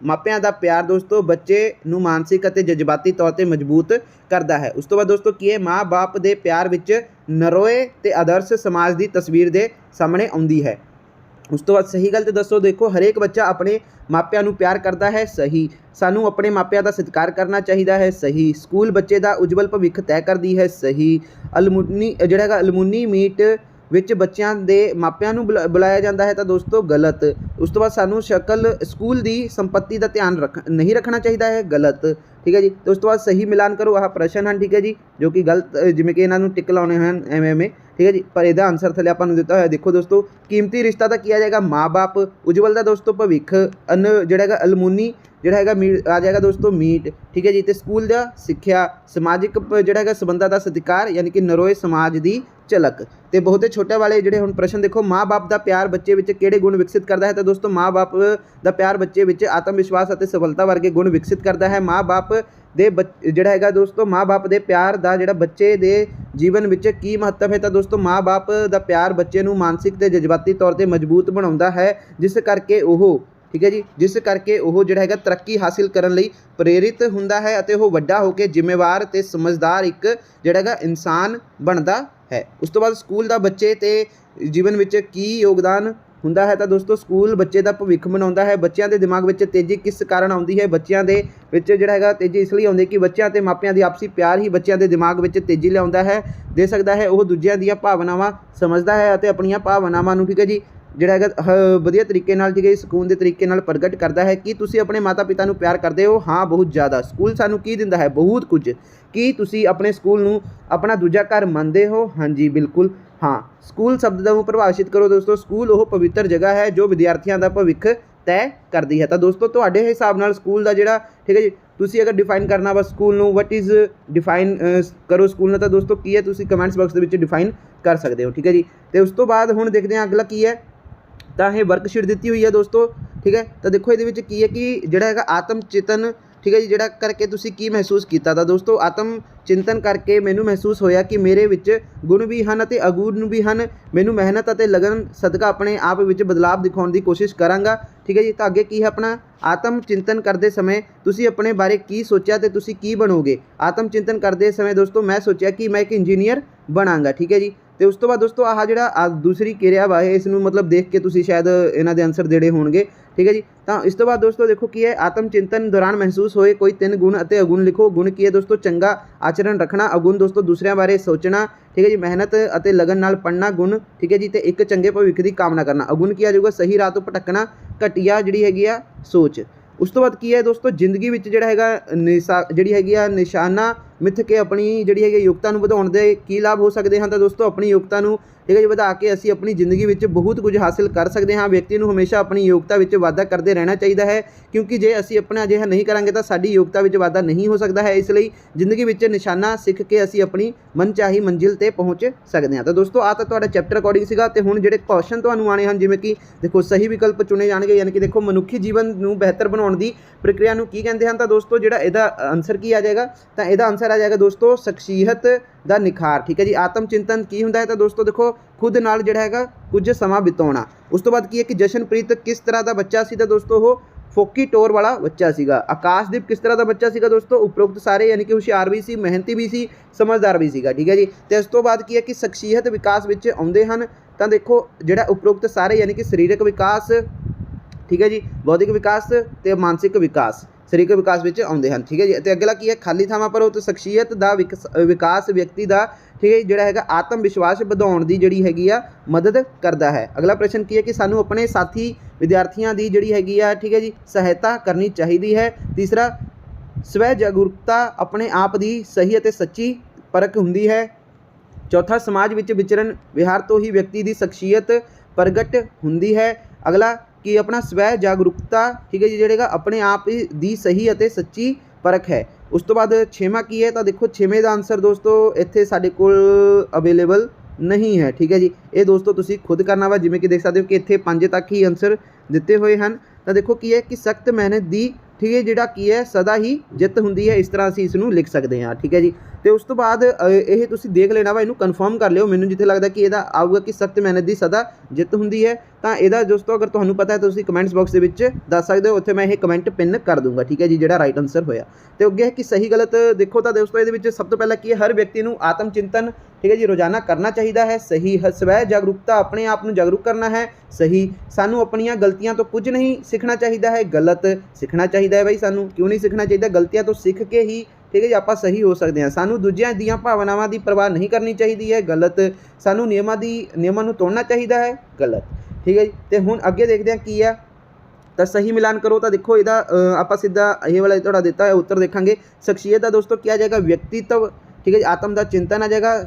ਮਾਪਿਆਂ ਦਾ ਪਿਆਰ ਦੋਸਤੋ ਬੱਚੇ ਨੂੰ ਮਾਨਸਿਕ ਅਤੇ ਜਜ਼ਬਾਤੀ ਤੌਰ 'ਤੇ ਮਜ਼ਬੂਤ ਕਰਦਾ ਹੈ। ਉਸ ਤੋਂ ਬਾਅਦ ਦੋਸਤੋ ਕੀ ਹੈ, ਮਾਂ ਬਾਪ ਦੇ ਪਿਆਰ ਵਿੱਚ ਨਰੋਏ ਤੇ ਆਦਰਸ਼ ਸਮਾਜ ਦੀ ਤਸਵੀਰ ਦੇ ਸਾਹਮਣੇ ਆਉਂਦੀ ਹੈ। ਉਸ ਤੋਂ ਬਾਅਦ ਸਹੀ ਗਲਤ ਦੱਸੋ। ਦੇਖੋ ਹਰੇਕ ਬੱਚਾ ਆਪਣੇ ਮਾਪਿਆਂ ਨੂੰ ਪਿਆਰ ਕਰਦਾ ਹੈ, ਸਹੀ। ਸਾਨੂੰ ਆਪਣੇ ਮਾਪਿਆਂ ਦਾ ਸਤਿਕਾਰ ਕਰਨਾ ਚਾਹੀਦਾ ਹੈ, ਸਹੀ। ਸਕੂਲ ਬੱਚੇ ਦਾ ਉਜਵਲ ਭਵਿੱਖ ਤੈਅ ਕਰਦੀ ਹੈ, ਸਹੀ। ਜਿਹੜਾ ਹੈਗਾ ਅਲਮੂਨੀ ਮੀਟ ਵਿੱਚ ਬੱਚਿਆਂ ਦੇ ਮਾਪਿਆਂ ਨੂੰ ਬੁਲਾਇਆ ਜਾਂਦਾ ਹੈ, ਤਾਂ ਦੋਸਤੋ ਗਲਤ। ਉਸ ਤੋਂ ਬਾਅਦ ਸਾਨੂੰ ਸਕੂਲ ਦੀ ਸੰਪत्ति ਦਾ ਧਿਆਨ ਨਹੀਂ ਰੱਖਣਾ ਚਾਹੀਦਾ ਹੈ, ਗਲਤ, ਠੀਕ ਹੈ ਜੀ। ਤੇ ਉਸ ਤੋਂ ਬਾਅਦ ਸਹੀ ਮਿਲਾਨ ਕਰੋ। ਆਹ ਪ੍ਰਸ਼ਨ ਹਨ, ਠੀਕ ਹੈ ਜੀ, ਜੋ ਕਿ ਗਲਤ, ਜਿਵੇਂ ਕਿ ਇਹਨਾਂ ਨੂੰ ਟਿਕ ਲਾਉਣੇ ਹਨ ਐਵੇਂ, ਠੀਕ ਹੈ ਜੀ। ਪਰ ਇਹਦਾ ਆਨਸਰ ਥੱਲੇ ਆਪਾਂ ਨੂੰ ਦਿੱਤਾ ਹੋਇਆ ਦੇਖੋ ਦੋਸਤੋ। ਕੀਮਤੀ ਰਿਸ਼ਤਾ ਤਾਂ ਕੀ ਆ ਜਾਏਗਾ, ਮਾਂ ਬਾਪ। ਉਜਵਲ ਦਾ ਦੋਸਤੋ ਭਵਿੱਖ। ਜਿਹੜਾ ਹੈਗਾ ਅਲਮੂਨੀ ਜਿਹੜਾ ਹੈਗਾ ਆ ਜਾਏਗਾ ਦੋਸਤੋ ਮੀਟ, ਠੀਕ ਹੈ ਜੀ। ਤੇ ਸਕੂਲ ਦਾ ਸਿੱਖਿਆ। ਸਮਾਜਿਕ ਜਿਹੜਾ ਹੈਗਾ ਸੰਬੰਧਾਂ ਦਾ ਸਤਿਕਾਰ, ਯਾਨੀ ਕਿ ਨਰੋਏ ਸਮਾਜ ਦੀ ਝਲਕ। ਤੇ ਬਹੁਤੇ ਛੋਟੇ ਵਾਲੇ ਜਿਹੜੇ ਹੁਣ ਪ੍ਰਸ਼ਨ ਦੇਖੋ, ਮਾਂ ਬਾਪ ਦਾ ਪਿਆਰ ਬੱਚੇ ਵਿੱਚ ਕਿਹੜੇ ਗੁਣ ਵਿਕਸਿਤ ਕਰਦਾ ਹੈ। ਤਾਂ ਦੋਸਤੋ ਮਾਂ ਬਾਪ ਦਾ ਪਿਆਰ ਬੱਚੇ ਵਿੱਚ ਆਤਮ ਵਿਸ਼ਵਾਸ ਅਤੇ ਸਫਲਤਾ ਵਰਗੇ ਗੁਣ ਵਿਕਸਿਤ ਕਰਦਾ ਹੈ। ਮਾਂ ਬਾਪ ਦੇ ਜਿਹੜਾ ਹੈਗਾ ਦੋਸਤੋ ਮਾਂ ਬਾਪ ਦੇ ਪਿਆਰ ਦਾ ਜਿਹੜਾ ਬੱਚੇ ਦੇ ਜੀਵਨ ਵਿੱਚ ਕੀ ਮਹੱਤਵ ਹੈ। ਤਾਂ ਦੋਸਤੋ ਮਾਂ ਬਾਪ ਦਾ ਪਿਆਰ ਬੱਚੇ ਨੂੰ ਮਾਨਸਿਕ ਤੇ ਜਜ਼ਬਾਤੀ ਤੌਰ 'ਤੇ ਮਜ਼ਬੂਤ ਬਣਾਉਂਦਾ ਹੈ, ਜਿਸ ਕਰਕੇ ਉਹ, ठीक है जी, जिस करके वो जिहड़ा हैगा तरक्की हासिल करन लई प्रेरित हुंदा है अते वो वड्डा होकर जिम्मेवार ते समझदार एक जिहड़ा हैगा इंसान बनदा है। उस तो बाद स्कूल दा बच्चे ते जीवन विच की योगदान ਹੁੰਦਾ ਹੈ ਤਾਂ ਦੋਸਤੋ ਸਕੂਲ ਬੱਚੇ ਦਾ ਭਵਿੱਖ ਬਣਾਉਂਦਾ ਹੈ। ਬੱਚਿਆਂ ਦੇ ਦਿਮਾਗ ਵਿੱਚ ਤੇਜ਼ੀ ਕਿਸ ਕਾਰਨ ਆਉਂਦੀ ਹੈ? ਬੱਚਿਆਂ ਦੇ ਵਿੱਚ ਜਿਹੜਾ ਹੈਗਾ ਤੇਜ਼ੀ ਇਸ ਲਈ ਆਉਂਦੀ ਕਿ ਬੱਚਿਆਂ ਤੇ ਮਾਪਿਆਂ ਦੀ ਆਪਸੀ ਪਿਆਰ ਹੀ ਬੱਚਿਆਂ ਦੇ ਦਿਮਾਗ ਵਿੱਚ ਤੇਜ਼ੀ ਲਿਆਉਂਦਾ ਹੈ, ਦੇ ਸਕਦਾ ਹੈ। ਉਹ ਦੂਜਿਆਂ ਦੀਆਂ ਭਾਵਨਾਵਾਂ ਸਮਝਦਾ ਹੈ ਅਤੇ ਆਪਣੀਆਂ ਭਾਵਨਾਵਾਂ ਨੂੰ ਠੀਕ ਹੈ ਜੀ ਜਿਹੜਾ ਹੈਗਾ ਵਧੀਆ ਤਰੀਕੇ ਨਾਲ ਠੀਕ ਹੈ ਸਕੂਨ ਦੇ ਤਰੀਕੇ ਨਾਲ ਪ੍ਰਗਟ ਕਰਦਾ ਹੈ। ਕੀ ਤੁਸੀਂ ਆਪਣੇ ਮਾਤਾ ਪਿਤਾ ਨੂੰ ਪਿਆਰ ਕਰਦੇ ਹੋ? ਹਾਂ, ਬਹੁਤ ਜ਼ਿਆਦਾ। ਸਕੂਲ ਸਾਨੂੰ ਕੀ ਦਿੰਦਾ ਹੈ? ਬਹੁਤ ਕੁਝ। ਕੀ ਤੁਸੀਂ ਆਪਣੇ ਸਕੂਲ ਨੂੰ ਆਪਣਾ ਦੂਜਾ ਘਰ ਮੰਨਦੇ ਹੋ? ਹਾਂਜੀ, ਬਿਲਕੁਲ हाँ। स्कूल शब्द ਨੂੰ परिभाषित करो दोस्तों। स्कूल ਉਹ पवित्र जगह है जो विद्यार्थियों का भविष्य तय करती है। तो दोस्तों ਤੁਹਾਡੇ ਹਿਸਾਬ ਨਾਲ ਸਕੂਲ ਦਾ ਜਿਹੜਾ ठीक है जी ਤੁਸੀਂ ਅਗਰ ਡਿਫਾਈਨ ਕਰਨਾ ਵਾ ਸਕੂਲ ਨੂੰ ਵਟ ਇਜ਼ ਡਿਫਾਈਨ ਕਰੋ ਸਕੂਲ ਨੂੰ ਤਾਂ ਦੋਸਤੋ ਕੀ ਹੈ ਤੁਸੀਂ ਕਮੈਂਟਸ ਬਾਕਸ ਦੇ ਵਿੱਚ ਡਿਫਾਈਨ ਕਰ ਸਕਦੇ ਹੋ। ਠੀਕ ਹੈ ਜੀ, ਤੇ ਉਸ ਤੋਂ ਬਾਅਦ ਹੁਣ ਦੇਖਦੇ ਹਾਂ ਅਗਲਾ ਕੀ ਹੈ। ਤਾਂ ਇਹ ਵਰਕਸ਼ੀਟ ਦਿੱਤੀ ਹੋਈ ਹੈ ਦੋਸਤੋ। ਠੀਕ ਹੈ, ਤਾਂ ਦੇਖੋ ਇਹਦੇ ਵਿੱਚ ਕੀ ਹੈ ਕਿ ਜਿਹੜਾ ਹੈਗਾ ਆਤਮ ਚਿੰਤਨ ठीक है जी ਜਿਹੜਾ ਕਰਕੇ ਤੁਸੀਂ ਕੀ ਮਹਿਸੂਸ ਕੀਤਾ ਤਾਂ ਦੋਸਤੋ ਆਤਮ ਚਿੰਤਨ ਕਰਕੇ ਮੈਨੂੰ ਮਹਿਸੂਸ ਹੋਇਆ ਕਿ ਮੇਰੇ ਵਿੱਚ ਗੁਣ ਵੀ ਹਨ ਅਤੇ ਅਗੁਣ ਵੀ ਹਨ। ਮੈਨੂੰ ਮਿਹਨਤ ਅਤੇ ਲਗਨ ਸਦਕਾ ਆਪਣੇ ਆਪ ਵਿੱਚ ਬਦਲਾਵ ਦਿਖਾਉਣ ਦੀ ਕੋਸ਼ਿਸ਼ ਕਰਾਂਗਾ। ਠੀਕ ਹੈ ਜੀ, ਤਾਂ ਅੱਗੇ ਕੀ ਹੈ ਆਪਣਾ ਆਤਮ ਚਿੰਤਨ ਕਰਦੇ ਸਮੇਂ ਤੁਸੀਂ ਆਪਣੇ ਬਾਰੇ ਕੀ ਸੋਚਿਆ ਤੇ ਤੁਸੀਂ ਕੀ ਬਣੋਗੇ? ਆਤਮ ਚਿੰਤਨ ਕਰਦੇ ਸਮੇਂ ਦੋਸਤੋ ਮੈਂ ਸੋਚਿਆ ਕਿ ਮੈਂ ਇੱਕ ਇੰਜੀਨੀਅਰ ਬਣਾਂਗਾ। ਠੀਕ ਹੈ ਜੀ, ਤੇ ਉਸ ਤੋਂ ਬਾਅਦ ਦੋਸਤੋ ਆਹ ਜਿਹੜਾ ਦੂਸਰੀ ਕਿਰਿਆ ਵਾ ਇਸ ਨੂੰ ਮਤਲਬ ਦੇਖ ਕੇ ਤੁਸੀਂ ਸ਼ਾਇਦ ਇਹਨਾਂ ਦੇ ਆਨਸਰ ਦੇਣੇ ਹੋਣਗੇ। ठीक है जी, तो इस तो बाद दोस्तों देखो की है आत्म चिंतन दौरान महसूस होए कोई 3 गुण ਅਤੇ अवगुण लिखो। गुण की है दोस्तों चंगा आचरण रखना। अवगुण दोस्तों दूसरिਆਂ ਬਾਰੇ सोचना। ठीक है जी, मेहनत ਅਤੇ लगन नाल पढ़ना। गुण ठीक है जी, ਤੇ ਇੱਕ ਚੰਗੇ ਭਵਿੱਖ ਦੀ ਕਾਮਨਾ ਕਰਨਾ। अवगुण ਕੀ ਆ ਜਾਊਗਾ ਸਹੀ ਰਾਹ ਤੋਂ ਭਟਕਣਾ, ਘਟੀਆ ਜਿਹੜੀ ਹੈਗੀ ਆ ਸੋਚ। ਉਸ ਤੋਂ ਬਾਅਦ ਕੀ ਹੈ ਦੋਸਤੋ ਜ਼ਿੰਦਗੀ ਵਿੱਚ ਜਿਹੜਾ ਹੈਗਾ ਜਿਹੜੀ ਹੈਗੀ ਆ ਨਿਸ਼ਾਨਾ ਮਿੱਥ ਕੇ ਆਪਣੀ ਜਿਹੜੀ ਹੈਗੀ ਯੋਗਤਾ ਨੂੰ ਵਧਾਉਣ ਦੇ ਕੀ ਲਾਭ ਹੋ ਸਕਦੇ ਹਨ? ਤਾਂ ਦੋਸਤੋ ਆਪਣੀ ਯੋਗਤਾ ਨੂੰ ਠੀਕ ਹੈ ਜੀ ਵਧਾ ਕੇ ਅਸੀਂ ਆਪਣੀ ਜ਼ਿੰਦਗੀ ਵਿੱਚ ਬਹੁਤ ਕੁਝ ਹਾਸਿਲ ਕਰ ਸਕਦੇ ਹਾਂ। ਵਿਅਕਤੀ ਨੂੰ ਹਮੇਸ਼ਾ ਆਪਣੀ ਯੋਗਤਾ ਵਿੱਚ ਵਾਧਾ ਕਰਦੇ ਰਹਿਣਾ ਚਾਹੀਦਾ ਹੈ ਕਿਉਂਕਿ ਜੇ ਅਸੀਂ ਆਪਣਾ ਅਜਿਹਾ ਨਹੀਂ ਕਰਾਂਗੇ ਤਾਂ ਸਾਡੀ ਯੋਗਤਾ ਵਿੱਚ ਵਾਧਾ ਨਹੀਂ ਹੋ ਸਕਦਾ ਹੈ। ਇਸ ਲਈ ਜ਼ਿੰਦਗੀ ਵਿੱਚ ਨਿਸ਼ਾਨਾ ਸਿੱਖ ਕੇ ਅਸੀਂ ਆਪਣੀ ਮਨਚਾਹੀ ਮੰਜ਼ਿਲ 'ਤੇ ਪਹੁੰਚ ਸਕਦੇ ਹਾਂ। ਤਾਂ ਦੋਸਤੋ ਆਹ ਤਾਂ ਤੁਹਾਡਾ ਚੈਪਟਰ ਅਕੋਰਡਿੰਗ ਸੀਗਾ ਤੇ ਹੁਣ ਜਿਹੜੇ ਕੁਐਸਚਨ ਤੁਹਾਨੂੰ ਆਉਣੇ ਹਨ ਜਿਵੇਂ ਕਿ ਦੇਖੋ ਸਹੀ ਵਿਕਲਪ ਚੁਣੇ ਜਾਣਗੇ ਯਾਨੀ ਕਿ ਦੇਖੋ ਮਨੁੱਖੀ ਜੀਵਨ ਨੂੰ ਬਿਹਤਰ ਬਣਾਉਣ ਦੀ ਪ੍ਰਕਿਰਿਆ ਨੂੰ ਕੀ ਕਹਿੰਦੇ ਹਨ? ਤਾਂ ਦੋਸਤੋ ਜਿਹੜਾ ਇਹਦਾ ਆਨਸਰ ਕੀ ਆ ਜਾਏਗਾ? ਤਾਂ ਇਹਦਾ ਆਨਸਰ ਆ ਜਾਏਗਾ ਦੋਸਤੋ ਸ਼ਖਸੀਅਤ ਦਾ ਨਿਖਾਰ। ਠੀਕ ਹੈ ਜੀ, ਆਤਮ ਚਿੰਤਨ ਕੀ ਹੁੰਦਾ ਹੈ? ਤਾਂ ਦੋਸਤੋ ਦੇਖੋ ਖੁਦ ਨਾਲ ਜਿਹੜਾ ਹੈਗਾ ਕੁਝ ਸਮਾਂ ਬਿਤਾਉਣਾ। ਉਸ ਤੋਂ ਬਾਅਦ ਕੀ ਹੈ ਕਿ ਜਸ਼ਨਪ੍ਰੀਤ ਕਿਸ ਤਰ੍ਹਾਂ ਦਾ ਬੱਚਾ ਸੀ? ਤਾਂ ਦੋਸਤੋ ਉਹ ਫੋਕੀ ਟੋਰ ਵਾਲਾ ਬੱਚਾ ਸੀਗਾ। ਆਕਾਸ਼ਦੀਪ ਕਿਸ ਤਰ੍ਹਾਂ ਦਾ ਬੱਚਾ ਸੀਗਾ ਦੋਸਤੋ? ਉਪਰੋਕਤ ਸਾਰੇ ਯਾਨੀ ਕਿ ਹੁਸ਼ਿਆਰ ਵੀ ਸੀ, ਮਿਹਨਤੀ ਵੀ ਸੀ, ਸਮਝਦਾਰ ਵੀ ਸੀਗਾ। ਠੀਕ ਹੈ ਜੀ, ਤੇ ਇਸ ਤੋਂ ਬਾਅਦ ਕੀ ਹੈ ਕਿ ਸ਼ਖਸੀਅਤ ਵਿਕਾਸ ਵਿੱਚ ਆਉਂਦੇ ਹਨ। ਤਾਂ ਦੇਖੋ ਜਿਹੜਾ ਉਪਰੋਕਤ ਸਾਰੇ ਯਾਨੀ ਕਿ ਸਰੀਰਕ ਵਿਕਾਸ ਠੀਕ ਹੈ ਜੀ, ਬੌਧਿਕ ਵਿਕਾਸ ਤੇ ਮਾਨਸਿਕ ਵਿਕਾਸ ਸਰੀਰਕ ਵਿਕਾਸ ਵਿੱਚ ਆਉਂਦੇ ਹਨ। ਠੀਕ ਹੈ ਜੀ, ਅਤੇ ਅਗਲਾ ਕੀ ਹੈ ਖਾਲੀ ਥਾਵਾਂ ਭਰੋ। ਤਾਂ ਸ਼ਖਸੀਅਤ ਦਾ ਵਿਕਾਸ ਵਿਅਕਤੀ ਦਾ ਠੀਕ ਹੈ ਜਿਹੜਾ ਹੈਗਾ ਆਤਮ ਵਿਸ਼ਵਾਸ ਵਧਾਉਣ ਦੀ ਜਿਹੜੀ ਹੈਗੀ ਆ ਮਦਦ ਕਰਦਾ ਹੈ। ਅਗਲਾ ਪ੍ਰਸ਼ਨ ਕੀ ਹੈ ਕਿ ਸਾਨੂੰ ਆਪਣੇ ਸਾਥੀ ਵਿਦਿਆਰਥੀਆਂ ਦੀ ਜਿਹੜੀ ਹੈਗੀ ਆ ਠੀਕ ਹੈ ਜੀ ਸਹਾਇਤਾ ਕਰਨੀ ਚਾਹੀਦੀ ਹੈ। ਤੀਸਰਾ ਸਵੈ ਜਾਗਰੂਕਤਾ ਆਪਣੇ ਆਪ ਦੀ ਸਹੀ ਅਤੇ ਸੱਚੀ ਪਰਖ ਹੁੰਦੀ ਹੈ। ਚੌਥਾ ਸਮਾਜ ਵਿੱਚ ਵਿਚਰਨ ਵਿਹਾਰ ਤੋਂ ਹੀ ਵਿਅਕਤੀ ਦੀ ਸ਼ਖਸੀਅਤ ਪ੍ਰਗਟ ਹੁੰਦੀ ਹੈ। ਅਗਲਾ ਕਿ ਆਪਣਾ ਸਵੈ ਜਾਗਰੂਕਤਾ ਠੀਕ ਹੈ ਜੀ ਜਿਹੜੇਗਾ ਆਪਣੇ ਆਪ ਦੀ ਸਹੀ ਅਤੇ ਸੱਚੀ ਪਰਖ ਹੈ। ਉਸ ਤੋਂ ਬਾਅਦ ਛੇਵਾਂ ਕੀ ਹੈ? ਤਾਂ ਦੇਖੋ ਛੇਵੇਂ ਦਾ ਆਨਸਰ ਦੋਸਤੋ ਇੱਥੇ ਸਾਡੇ ਕੋਲ ਅਵੇਲੇਬਲ ਨਹੀਂ ਹੈ। ਠੀਕ ਹੈ ਜੀ, ਇਹ ਦੋਸਤੋ ਤੁਸੀਂ ਖੁਦ ਕਰਨਾ ਵਾ। ਜਿਵੇਂ ਕਿ ਦੇਖ ਸਕਦੇ ਹੋ ਕਿ ਇੱਥੇ 5 ਤੱਕ ਹੀ ਆਨਸਰ ਦਿੱਤੇ ਹੋਏ ਹਨ। ਤਾਂ ਦੇਖੋ ਕੀ ਹੈ ਕਿ ਸਖਤ ਮਿਹਨਤ ਦੀ ਠੀਕ ਹੈ ਜਿਹੜਾ ਕੀ ਹੈ ਸਦਾ ਹੀ ਜਿੱਤ ਹੁੰਦੀ ਹੈ। ਇਸ ਤਰ੍ਹਾਂ ਅਸੀਂ ਇਸ ਨੂੰ ਲਿਖ ਸਕਦੇ ਹਾਂ। ਠੀਕ ਹੈ ਜੀ, ਤੇ ਉਸ ਤੋਂ ਬਾਅਦ ਇਹ ਤੁਸੀਂ ਦੇਖ ਲੈਣਾ ਵਾ, ਇਹਨੂੰ ਕਨਫਰਮ ਕਰ ਲਿਓ। ਮੈਨੂੰ ਜਿੱਥੇ ਲੱਗਦਾ ਕਿ ਇਹਦਾ ਆਊਗਾ ਕਿ ਸਖਤ ਮਿਹਨਤ ਦੀ ਸਦਾ ਜਿੱਤ ਹੁੰਦੀ ਹੈ ਤਾਂ ਇਹਦਾ ਦੋਸਤੋ ਅਗਰ ਤੁਹਾਨੂੰ ਪਤਾ ਹੈ ਤਾਂ ਤੁਸੀਂ ਕਮੈਂਟਸ ਬਾਕਸ ਦੇ ਵਿੱਚ ਦੱਸ ਸਕਦੇ ਹੋ। ਉੱਥੇ ਮੈਂ ਇਹ ਕਮੈਂਟ ਪਿੰਨ ਕਰ ਦੂੰਗਾ। ਠੀਕ ਹੈ ਜੀ, ਜਿਹੜਾ ਰਾਈਟ ਆਨਸਰ ਹੋਇਆ। ਤੇ ਅੱਗੇ ਹੈ ਕਿ ਸਹੀ ਗਲਤ ਦੇਖੋ ਤਾਂ ਦੋਸਤੋ ਇਹਦੇ ਵਿੱਚ ਸਭ ਤੋਂ ਪਹਿਲਾਂ ਕੀ ਹੈ ਹਰ ਵਿਅਕਤੀ ਨੂੰ ਆਤਮ ਚਿੰਤਨ ਠੀਕ ਹੈ ਜੀ ਰੋਜ਼ਾਨਾ ਕਰਨਾ ਚਾਹੀਦਾ ਹੈ। ਸਹੀ ਸਵੈ ਜਾਗਰੂਕਤਾ ਆਪਣੇ ਆਪ ਨੂੰ ਜਾਗਰੂਕ ਕਰਨਾ ਹੈ। ਸਹੀ ਸਾਨੂੰ ਆਪਣੀਆਂ ਗਲਤੀਆਂ ਤੋਂ ਕੁਝ ਨਹੀਂ ਸਿੱਖਣਾ ਚਾਹੀਦਾ ਹੈ। ਗਲਤ ਸਿੱਖਣਾ ਚਾਹੀਦਾ ਹੈ। ਬਈ ਸਾਨੂੰ ਕਿਉਂ ਨਹੀਂ ਸਿੱਖਣਾ ਚਾਹੀਦਾ? ਗਲਤੀਆਂ ਤੋਂ ਸਿੱਖ ਕੇ ਹੀ ਠੀਕ ਹੈ ਜੀ ਆਪਾਂ ਸਹੀ ਹੋ ਸਕਦੇ ਹਾਂ। ਸਾਨੂੰ ਦੂਜਿਆਂ ਦੀਆਂ ਭਾਵਨਾਵਾਂ ਦੀ ਪਰਵਾਹ ਨਹੀਂ ਕਰਨੀ ਚਾਹੀਦੀ ਹੈ। ਗਲਤ ਸਾਨੂੰ ਨਿਯਮਾਂ ਨੂੰ ਤੋੜਨਾ ਚਾਹੀਦਾ ਹੈ। ਗਲਤ ਠੀਕ ਹੈ ਜੀ, ਤੇ ਹੁਣ ਅੱਗੇ ਦੇਖਦੇ ਹਾਂ ਕੀ ਆ। ਤਾਂ ਸਹੀ ਮਿਲਾਨ ਕਰੋ। ਤਾਂ ਦੇਖੋ ਇਹਦਾ ਆਪਾਂ ਸਿੱਧਾ ਇਹ ਵਾਲਾ ਤੁਹਾਡਾ ਦਿੱਤਾ ਹੋਇਆ ਉੱਤਰ ਦੇਖਾਂਗੇ। ਸ਼ਖਸੀਅਤ ਦਾ ਦੋਸਤੋ ਕੀ ਆ ਜਾਏਗਾ? ਵਿਅਕਤੀਤਵ ਠੀਕ ਹੈ ਜੀ, ਆਤਮ ਦਾ ਚਿੰਤਨ ਆ ਜਾਏਗਾ।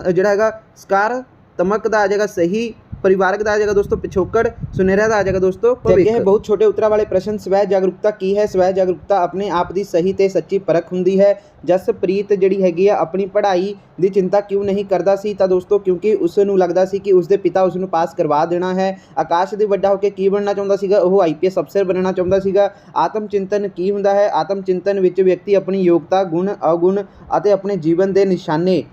ਜਿਹੜਾ ਹੈਗਾ ਸਕਾਰਾਤਮਕ ਦਾ ਆ ਜਾਏਗਾ ਸਹੀ, ਪਰਿਵਾਰਕ ਦਾ ਆ ਜਾਏਗਾ ਦੋਸਤੋ ਪਿਛੋਕੜ, ਸੁਨਹਿਰਾ ਦਾ ਆ ਜਾਏਗਾ ਦੋਸਤੋ ਭਵਿੱਖ। ਇਹ ਬਹੁਤ ਛੋਟੇ ਉੱਤਰਾਂ ਵਾਲੇ ਪ੍ਰਸ਼ਨ। ਸਵੈ ਜਾਗਰੂਕਤਾ ਕੀ ਹੈ? ਸਵੈ ਜਾਗਰੂਕਤਾ ਆਪਣੇ ਆਪ ਦੀ ਸਹੀ ਤੇ ਸੱਚੀ ਪਰਖ ਹੁੰਦੀ ਹੈ। ਜਸਪ੍ਰੀਤ ਜਿਹੜੀ ਹੈਗੀ ਆ ਆਪਣੀ ਪੜ੍ਹਾਈ ਦੀ ਚਿੰਤਾ ਕਿਉਂ ਨਹੀਂ ਕਰਦਾ ਸੀ? ਤਾਂ ਦੋਸਤੋ ਕਿਉਂਕਿ ਉਸ ਨੂੰ ਲੱਗਦਾ ਸੀ ਕਿ ਉਸਦੇ ਪਿਤਾ ਉਸ ਨੂੰ ਪਾਸ ਕਰਵਾ ਦੇਣਾ ਹੈ। ਆਕਾਸ਼ ਦੇ ਵੱਡਾ ਹੋ ਕੇ ਕੀ ਬਣਨਾ ਚਾਹੁੰਦਾ ਸੀਗਾ? ਉਹ IPS ਅਫਸਰ ਬਣਨਾ ਚਾਹੁੰਦਾ ਸੀਗਾ। ਆਤਮ ਚਿੰਤਨ ਕੀ ਹੁੰਦਾ ਹੈ? ਆਤਮ ਚਿੰਤਨ ਵਿੱਚ ਵਿਅਕਤੀ ਆਪਣੀ ਯੋਗਤਾ, ਗੁਣ, ਅਵਗੁਣ ਅਤੇ ਆਪਣੇ ਜੀਵਨ ਦੇ ਨਿਸ਼ਾਨੇ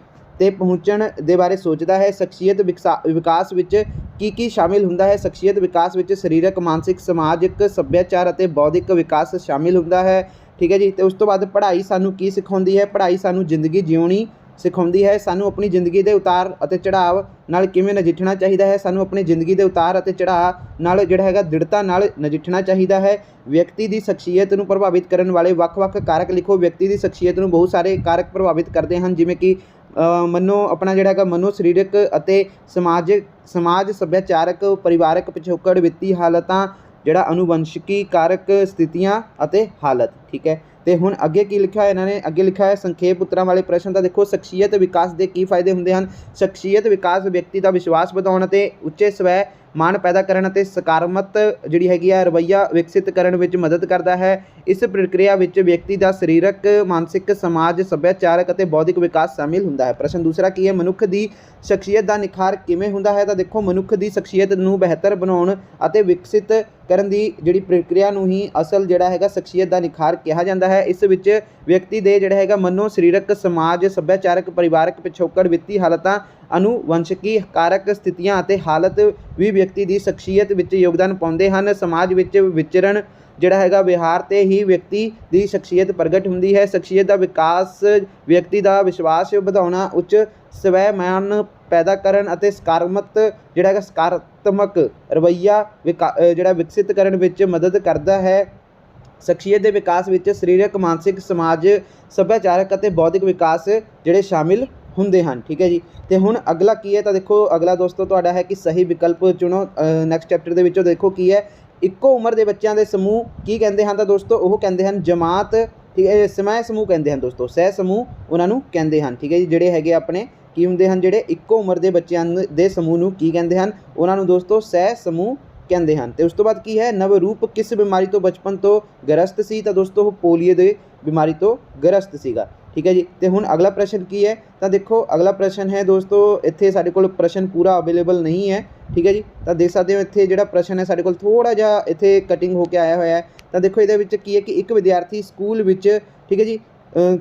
ਤੇ ਪਹੁੰਚਣ ਦੇ ਬਾਰੇ ਸੋਚਦਾ ਹੈ। ਸ਼ਖਸੀਅਤ ਵਿਕਾਸ ਵਿੱਚ ਕੀ ਸ਼ਾਮਿਲ ਹੁੰਦਾ ਹੈ? ਸ਼ਖਸੀਅਤ ਵਿਕਾਸ ਵਿੱਚ ਸਰੀਰਕ, ਮਾਨਸਿਕ, ਸਮਾਜਿਕ, ਸੱਭਿਆਚਾਰ ਅਤੇ ਬੌਧਿਕ ਵਿਕਾਸ ਸ਼ਾਮਿਲ ਹੁੰਦਾ ਹੈ। ਠੀਕ ਹੈ ਜੀ। ਤੇ ਉਸ ਤੋਂ ਬਾਅਦ ਪੜ੍ਹਾਈ ਸਾਨੂੰ ਕੀ ਸਿਖਾਉਂਦੀ ਹੈ? ਪੜ੍ਹਾਈ ਸਾਨੂੰ ਜ਼ਿੰਦਗੀ ਜਿਉਣੀ ਸਿਖਾਉਂਦੀ ਹੈ। ਸਾਨੂੰ ਆਪਣੀ ਜ਼ਿੰਦਗੀ ਦੇ ਉਤਾਰ ਅਤੇ ਚੜ੍ਹਾਵ ਨਾਲ ਕਿਵੇਂ ਨਜਿੱਠਣਾ ਚਾਹੀਦਾ ਹੈ। ਸਾਨੂੰ ਆਪਣੀ ਜ਼ਿੰਦਗੀ ਦੇ ਉਤਾਰ ਅਤੇ ਚੜ੍ਹਾਅ ਨਾਲ ਜਿਹੜਾ ਹੈਗਾ ਦ੍ਰਿੜਤਾ ਨਾਲ ਨਜਿੱਠਣਾ ਚਾਹੀਦਾ ਹੈ। ਵਿਅਕਤੀ ਦੀ ਸ਼ਖਸੀਅਤ ਨੂੰ ਪ੍ਰਭਾਵਿਤ ਕਰਨ ਵਾਲੇ ਵੱਖ-ਵੱਖ ਕਾਰਕ ਲਿਖੋ। ਵਿਅਕਤੀ ਦੀ ਸ਼ਖਸੀਅਤ ਨੂੰ ਬਹੁਤ ਸਾਰੇ ਕਾਰਕ ਪ੍ਰਭਾਵਿਤ ਕਰਦੇ ਹਨ, ਜਿਵੇਂ ਕਿ ਆਪਣਾ ਜਿਹੜਾ ਹੈਗਾ ਮਨੋ ਸਰੀਰਕ ਅਤੇ ਸਮਾਜ ਸੱਭਿਆਚਾਰਕ, ਪਰਿਵਾਰਕ ਪਿਛੋਕੜ, ਵਿੱਤੀ ਹਾਲਤਾਂ, ਜਿਹੜਾ ਅਨੁਵੰਸ਼ਿਕੀ ਕਾਰਕ, ਸਥਿਤੀਆਂ ਅਤੇ ਹਾਲਤ। ਠੀਕ ਹੈ। ਤੇ ਹੁਣ ਅੱਗੇ ਕੀ ਲਿਖਿਆ ਹੋਇਆ ਇਹਨਾਂ ਨੇ? ਅੱਗੇ ਲਿਖਿਆ ਹੈ ਸੰਖੇਪ ਉੱਤਰਾਂ ਵਾਲੇ ਪ੍ਰਸ਼ਨ ਦਾ। ਦੇਖੋ, ਸ਼ਖਸੀਅਤ ਵਿਕਾਸ ਦੇ ਕੀ ਫਾਇਦੇ ਹੁੰਦੇ ਹਨ? ਸ਼ਖਸੀਅਤ ਵਿਕਾਸ ਵਿਅਕਤੀ ਦਾ ਵਿਸ਼ਵਾਸ ਵਧਾਉਣ ਅਤੇ ਉੱਚੇ ਸਵੈ ਮਾਣ ਪੈਦਾ ਕਰਨ ਅਤੇ ਸਕਾਰਾਤਮਕ ਜਿਹੜੀ ਹੈਗੀ ਆ ਰਵੱਈਆ ਵਿਕਸਿਤ ਕਰਨ ਵਿੱਚ ਮਦਦ ਕਰਦਾ ਹੈ। ਇਸ ਪ੍ਰਕਿਰਿਆ ਵਿੱਚ ਵਿਅਕਤੀ ਦਾ ਸਰੀਰਕ, ਮਾਨਸਿਕ, ਸਮਾਜ ਸੱਭਿਆਚਾਰਕ ਅਤੇ ਬੌਧਿਕ ਵਿਕਾਸ ਸ਼ਾਮਿਲ ਹੁੰਦਾ ਹੈ। ਪ੍ਰਸ਼ਨ ਦੂਸਰਾ ਕੀ ਹੈ? ਮਨੁੱਖ ਦੀ ਸ਼ਖਸੀਅਤ ਦਾ ਨਿਖਾਰ ਕਿਵੇਂ ਹੁੰਦਾ ਹੈ? ਤਾਂ ਦੇਖੋ, ਮਨੁੱਖ ਦੀ ਸ਼ਖਸੀਅਤ ਨੂੰ ਬਿਹਤਰ ਬਣਾਉਣ ਅਤੇ ਵਿਕਸਿਤ ਕਰਨ ਦੀ ਜਿਹੜੀ ਪ੍ਰਕਿਰਿਆ ਨੂੰ ਹੀ ਅਸਲ ਜਿਹੜਾ ਹੈਗਾ ਸ਼ਖਸੀਅਤ ਦਾ ਨਿਖਾਰ ਕਿਹਾ ਜਾਂਦਾ ਹੈ। ਇਸ ਵਿੱਚ ਵਿਅਕਤੀ ਦੇ ਜਿਹੜਾ ਹੈਗਾ ਮਨੋ ਸਰੀਰਕ, ਸਮਾਜ ਸੱਭਿਆਚਾਰਕ, ਪਰਿਵਾਰਕ ਪਿਛੋਕੜ, ਵਿੱਤੀ ਹਾਲਤਾਂ, ਅਨੁਵੰਸ਼ਿਕੀ ਕਾਰਕ, ਸਥਿਤੀਆਂ ਅਤੇ ਹਾਲਤ ਵੀ ਵਿਅਕਤੀ ਦੀ ਸ਼ਖਸੀਅਤ ਵਿੱਚ ਯੋਗਦਾਨ ਪਾਉਂਦੇ ਹਨ। ਸਮਾਜ ਵਿੱਚ ਵਿਚਰਨ ਜਿਹੜਾ ਹੈਗਾ ਵਿਹਾਰ 'ਤੇ ਹੀ ਵਿਅਕਤੀ ਦੀ ਸ਼ਖਸੀਅਤ ਪ੍ਰਗਟ ਹੁੰਦੀ ਹੈ। ਸ਼ਖਸੀਅਤ ਦਾ ਵਿਕਾਸ ਵਿਅਕਤੀ ਦਾ ਵਿਸ਼ਵਾਸ ਵਧਾਉਣਾ, ਉੱਚ ਸਵੈ ਮਾਣ ਪੈਦਾ ਕਰਨ ਅਤੇ ਸਕਾਰਾਤਮਕ ਰਵੱਈਆ ਜਿਹੜਾ ਵਿਕਸਿਤ ਕਰਨ ਵਿੱਚ ਮਦਦ ਕਰਦਾ ਹੈ। ਸ਼ਖਸੀਅਤ ਦੇ ਵਿਕਾਸ ਵਿੱਚ ਸਰੀਰਕ, ਮਾਨਸਿਕ, ਸਮਾਜ ਸੱਭਿਆਚਾਰਕ ਅਤੇ ਬੌਧਿਕ ਵਿਕਾਸ ਜਿਹੜੇ ਸ਼ਾਮਿਲ ਹੁੰਦੇ ਹਨ। ਠੀਕ ਹੈ ਜੀ। ਤੇ ਹੁਣ ਅਗਲਾ ਕੀ ਹੈ? ਤਾਂ ਦੇਖੋ, ਅਗਲਾ ਦੋਸਤੋ ਤੁਹਾਡਾ ਹੈ ਕਿ ਸਹੀ ਵਿਕਲਪ ਚੁਣੋ। ਨੈਕਸਟ ਚੈਪਟਰ ਦੇ ਵਿੱਚੋਂ ਦੇਖੋ ਕੀ ਹੈ? ਇੱਕੋ ਉਮਰ ਦੇ ਬੱਚਿਆਂ ਦੇ ਸਮੂਹ ਕੀ ਕਹਿੰਦੇ ਹਨ? ਤਾਂ ਦੋਸਤੋ ਉਹ ਕਹਿੰਦੇ ਹਨ ਜਮਾਤ। ਠੀਕ ਹੈ। ਸਮਾਇ ਸਮੂਹ ਕਹਿੰਦੇ ਹਨ ਦੋਸਤੋ, ਸਹਿ ਸਮੂਹ ਉਹਨਾਂ ਨੂੰ ਕਹਿੰਦੇ ਹਨ। ਠੀਕ ਹੈ ਜੀ। ਜਿਹੜੇ ਹੈਗੇ ਆਪਣੇ ਕੀ ਹੁੰਦੇ ਹਨ? ਜਿਹੜੇ ਇੱਕੋ ਉਮਰ ਦੇ ਬੱਚਿਆਂ ਦੇ ਸਮੂਹ ਨੂੰ ਕੀ ਕਹਿੰਦੇ ਹਨ? ਉਹਨਾਂ ਨੂੰ ਦੋਸਤੋ ਸਹਿ ਸਮੂਹ ਕਹਿੰਦੇ ਹਨ। ਤੇ ਉਸ ਤੋਂ ਬਾਅਦ ਕੀ ਹੈ? ਨਵਰੂਪ ਕਿਸ ਬਿਮਾਰੀ ਤੋਂ ਬਚਪਨ ਤੋਂ ਗ੍ਰਸਤ ਸੀ? ਤਾਂ ਦੋਸਤੋ ਉਹ ਪੋਲੀਓ ਦੇ ਬਿਮਾਰੀ ਤੋਂ ਗ੍ਰਸਤ ਸੀਗਾ। ਠੀਕ ਹੈ ਜੀ। ਤੇ ਹੁਣ ਅਗਲਾ ਪ੍ਰਸ਼ਨ ਕੀ ਹੈ? ਤਾਂ ਦੇਖੋ, ਅਗਲਾ ਪ੍ਰਸ਼ਨ ਹੈ ਦੋਸਤੋ, ਇੱਥੇ ਸਾਡੇ ਕੋਲ ਪ੍ਰਸ਼ਨ ਪੂਰਾ ਅਵੇਲੇਬਲ ਨਹੀਂ ਹੈ। ਠੀਕ ਹੈ ਜੀ। ਤਾਂ ਦੇਖ ਸਕਦੇ ਹੋ ਇੱਥੇ ਜਿਹੜਾ ਪ੍ਰਸ਼ਨ ਹੈ ਸਾਡੇ ਕੋਲ ਥੋੜ੍ਹਾ ਜਿਹਾ ਇੱਥੇ ਕਟਿੰਗ ਹੋ ਕੇ ਆਇਆ ਹੋਇਆ ਹੈ। ਤਾਂ ਦੇਖੋ ਇਹਦੇ ਵਿੱਚ ਕੀ ਹੈ ਕਿ ਇੱਕ ਵਿਦਿਆਰਥੀ ਸਕੂਲ ਵਿੱਚ, ਠੀਕ ਹੈ ਜੀ,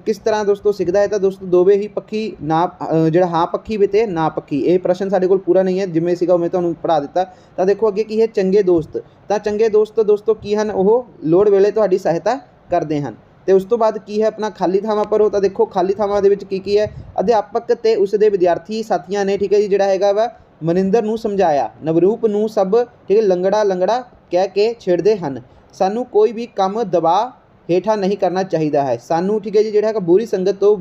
ਕਿਸ ਤਰ੍ਹਾਂ ਦੋਸਤੋ ਸਿੱਖਦਾ ਹੈ? ਤਾਂ ਦੋਸਤੋ ਦੋਵੇਂ ਹੀ ਪੱਖੀ ਨਾ ਜਿਹੜਾ ਹਾਂ ਪੱਖੀ ਵੀ ਅਤੇ ਨਾ ਪੱਖੀ। ਇਹ ਪ੍ਰਸ਼ਨ ਸਾਡੇ ਕੋਲ ਪੂਰਾ ਨਹੀਂ ਹੈ, ਜਿਵੇਂ ਸੀਗਾ ਉਵੇਂ ਤੁਹਾਨੂੰ ਪੜ੍ਹਾ ਦਿੱਤਾ। ਤਾਂ ਦੇਖੋ ਅੱਗੇ ਕੀ ਹੈ? ਚੰਗੇ ਦੋਸਤ। ਤਾਂ ਚੰਗੇ ਦੋਸਤ ਦੋਸਤੋ ਕੀ ਹਨ? ਉਹ ਲੋੜ ਵੇਲੇ ਤੁਹਾਡੀ ਸਹਾਇਤਾ ਕਰਦੇ ਹਨ। ਤੇ ਉਸ ਤੋਂ ਬਾਅਦ ਕੀ ਹੈ? ਆਪਣਾ ਖਾਲੀ ਥਾਵਾਂ ਭਰੋ। ਤਾਂ ਦੇਖੋ ਖਾਲੀ ਥਾਵਾਂ ਦੇ ਵਿੱਚ ਕੀ ਹੈ? ਅਧਿਆਪਕ ਤੇ ਉਸ ਦੇ ਵਿਦਿਆਰਥੀ ਸਾਥੀਆਂ ਨੇ, ਠੀਕ ਹੈ ਜੀ, ਜਿਹੜਾ ਹੈਗਾ ਵਾ ਮਨਿੰਦਰ ਨੂੰ ਸਮਝਾਇਆ। ਨਵਰੂਪ ਨੂੰ ਸਭ ਠੀਕ ਹੈ ਲੰਗੜਾ ਕਹਿ ਕੇ ਛੇੜਦੇ ਹਨ। ਸਾਨੂੰ ਕੋਈ ਵੀ ਕੰਮ ਦਬਾਅ ਹੇਠਾਂ ਨਹੀਂ ਕਰਨਾ ਚਾਹੀਦਾ ਹੈ। ਸਾਨੂੰ ਠੀਕ ਹੈ ਜੀ ਜਿਹੜਾ ਹੈਗਾ ਬੁਰੀ ਸੰਗਤ ਤੋਂ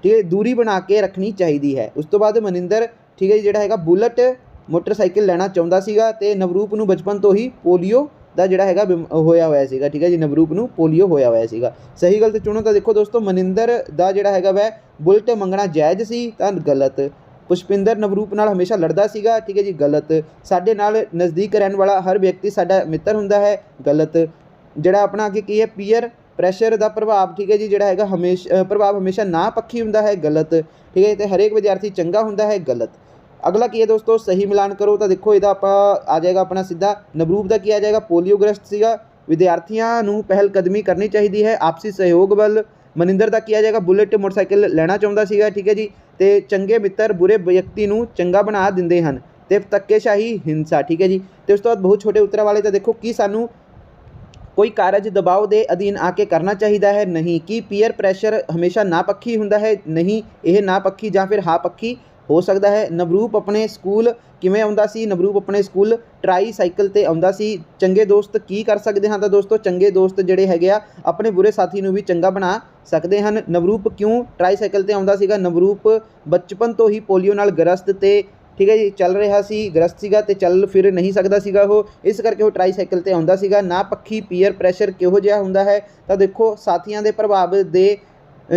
ਠੀਕ ਹੈ ਦੂਰੀ ਬਣਾ ਕੇ ਰੱਖਣੀ ਚਾਹੀਦੀ ਹੈ। ਉਸ ਤੋਂ ਬਾਅਦ ਮਨਿੰਦਰ ਠੀਕ ਹੈ ਜੀ ਜਿਹੜਾ ਹੈਗਾ ਬੁਲਟ ਮੋਟਰਸਾਈਕਲ ਲੈਣਾ ਚਾਹੁੰਦਾ ਸੀਗਾ ਅਤੇ ਨਵਰੂਪ ਨੂੰ ਬਚਪਨ ਤੋਂ ਹੀ ਪੋਲੀਓ ਦਾ ਜਿਹੜਾ ਹੈਗਾ ਹੋਇਆ ਸੀਗਾ। ਠੀਕ ਹੈ ਜੀ। ਨਵਰੂਪ ਨੂੰ ਪੋਲੀਓ ਹੋਇਆ ਸੀਗਾ। ਸਹੀ ਗਲਤ ਚੁਣੋ। ਤਾਂ ਦੇਖੋ ਦੋਸਤੋ, ਮਨਿੰਦਰ ਦਾ ਜਿਹੜਾ ਹੈਗਾ ਵੈ ਬੁਲਟ ਮੰਗਣਾ ਜਾਇਜ਼ ਸੀ, ਤਾਂ ਗਲਤ। ਪੁਸ਼ਪਿੰਦਰ ਨਵਰੂਪ ਨਾਲ ਹਮੇਸ਼ਾ ਲੜਦਾ ਸੀਗਾ। ਠੀਕ ਹੈ ਜੀ। ਗਲਤ। ਸਾਡੇ ਨਾਲ ਨਜ਼ਦੀਕ ਰਹਿਣ ਵਾਲਾ ਹਰ ਵਿਅਕਤੀ ਸਾਡਾ ਮਿੱਤਰ ਹੁੰਦਾ ਹੈ। ਗਲਤ। ਜਿਹੜਾ ਆਪਣਾ ਅੱਗੇ ਕੀ ਹੈ? ਪੀਅਰ ਪ੍ਰੈਸ਼ਰ ਦਾ ਪ੍ਰਭਾਵ ਠੀਕ ਹੈ ਜੀ ਜਿਹੜਾ ਹੈਗਾ ਹਮੇਸ਼ਾ ਨਾ ਪੱਖੀ ਹੁੰਦਾ ਹੈ। ਗਲਤ। ਠੀਕ ਹੈ। ਅਤੇ ਹਰੇਕ ਵਿਦਿਆਰਥੀ ਚੰਗਾ ਹੁੰਦਾ ਹੈ। ਗਲਤ। ਅਗਲਾ ਕੀ ਹੈ ਦੋਸਤੋ? ਸਹੀ ਮਿਲਾਨ ਕਰੋ। ਤਾਂ ਦੇਖੋ ਇਹਦਾ ਆਪਾਂ ਆ ਜਾਏਗਾ ਆਪਣਾ ਸਿੱਧਾ। ਨਵਰੂਪ ਦਾ ਕੀ ਆ ਜਾਏਗਾ? ਪੋਲੀਓਗ੍ਰਸਤ ਸੀਗਾ। ਵਿਦਿਆਰਥੀਆਂ ਨੂੰ ਪਹਿਲ ਕਦਮੀ ਕਰਨੀ ਚਾਹੀਦੀ ਹੈ ਆਪਸੀ ਸਹਿਯੋਗ ਵੱਲ। ਮਨਿੰਦਰ ਦਾ ਕੀ ਆ ਜਾਏਗਾ? ਬੁਲਟ ਮੋਟਰਸਾਈਕਲ ਲੈਣਾ ਚਾਹੁੰਦਾ ਸੀਗਾ। ਠੀਕ ਹੈ ਜੀ। ਅਤੇ ਚੰਗੇ ਮਿੱਤਰ ਬੁਰੇ ਵਿਅਕਤੀ ਨੂੰ ਚੰਗਾ ਬਣਾ ਦਿੰਦੇ ਹਨ। ਅਤੇ ਧੱਕੇਸ਼ਾਹੀ ਹਿੰਸਾ। ਠੀਕ ਹੈ ਜੀ। ਅਤੇ ਉਸ ਤੋਂ ਬਾਅਦ ਬਹੁਤ ਛੋਟੇ ਉੱਤਰਾਂ ਵਾਲੇ। ਤਾਂ ਦੇਖੋ ਕੀ ਸਾਨੂੰ ਕੋਈ ਕਾਰਜ ਦਬਾਅ ਦੇ ਅਧੀਨ ਆ ਕੇ ਕਰਨਾ ਚਾਹੀਦਾ ਹੈ? ਨਹੀਂ। ਕੀ ਪੀਅਰ ਪ੍ਰੈਸ਼ਰ ਹਮੇਸ਼ਾ ਨਾ ਪੱਖੀ ਹੁੰਦਾ ਹੈ? ਨਹੀਂ। ਇਹ ਨਾ ਪੱਖੀ ਜਾਂ ਫਿਰ ਹਾਂ ਪੱਖੀ ਹੋ ਸਕਦਾ ਹੈ। ਨਵਰੂਪ ਆਪਣੇ ਸਕੂਲ ਕਿਵੇਂ ਆਉਂਦਾ ਸੀ? ਨਵਰੂਪ ਆਪਣੇ ਸਕੂਲ ਟਰਾਈਸਾਈਕਲ 'ਤੇ ਆਉਂਦਾ ਸੀ। ਚੰਗੇ ਦੋਸਤ ਕੀ ਕਰ ਸਕਦੇ ਹਨ? ਤਾਂ ਦੋਸਤੋ ਚੰਗੇ ਦੋਸਤ ਜਿਹੜੇ ਹੈਗੇ ਆ ਆਪਣੇ ਬੁਰੇ ਸਾਥੀ ਨੂੰ ਵੀ ਚੰਗਾ ਬਣਾ ਸਕਦੇ ਹਨ। ਨਵਰੂਪ ਕਿਉਂ ਟਰਾਈਸਾਈਕਲ 'ਤੇ ਆਉਂਦਾ ਸੀਗਾ? ਨਵਰੂਪ ਬਚਪਨ ਤੋਂ ਹੀ ਪੋਲੀਓ ਨਾਲ ਗ੍ਰਸਤ ਅਤੇ ਠੀਕ ਹੈ ਜੀ ਚੱਲ ਰਿਹਾ ਸੀ, ਗ੍ਰਸਤ ਸੀਗਾ ਅਤੇ ਚੱਲ ਫਿਰ ਨਹੀਂ ਸਕਦਾ ਸੀਗਾ ਉਹ, ਇਸ ਕਰਕੇ ਉਹ ਟਰਾਈਸਾਈਕਲ 'ਤੇ ਆਉਂਦਾ ਸੀਗਾ। ਨਾ ਪੱਖੀ ਪੀਅਰ ਪ੍ਰੈਸ਼ਰ ਕਿਹੋ ਜਿਹਾ ਹੁੰਦਾ ਹੈ? ਤਾਂ ਦੇਖੋ ਸਾਥੀਆਂ ਦੇ ਪ੍ਰਭਾਵ ਦੇ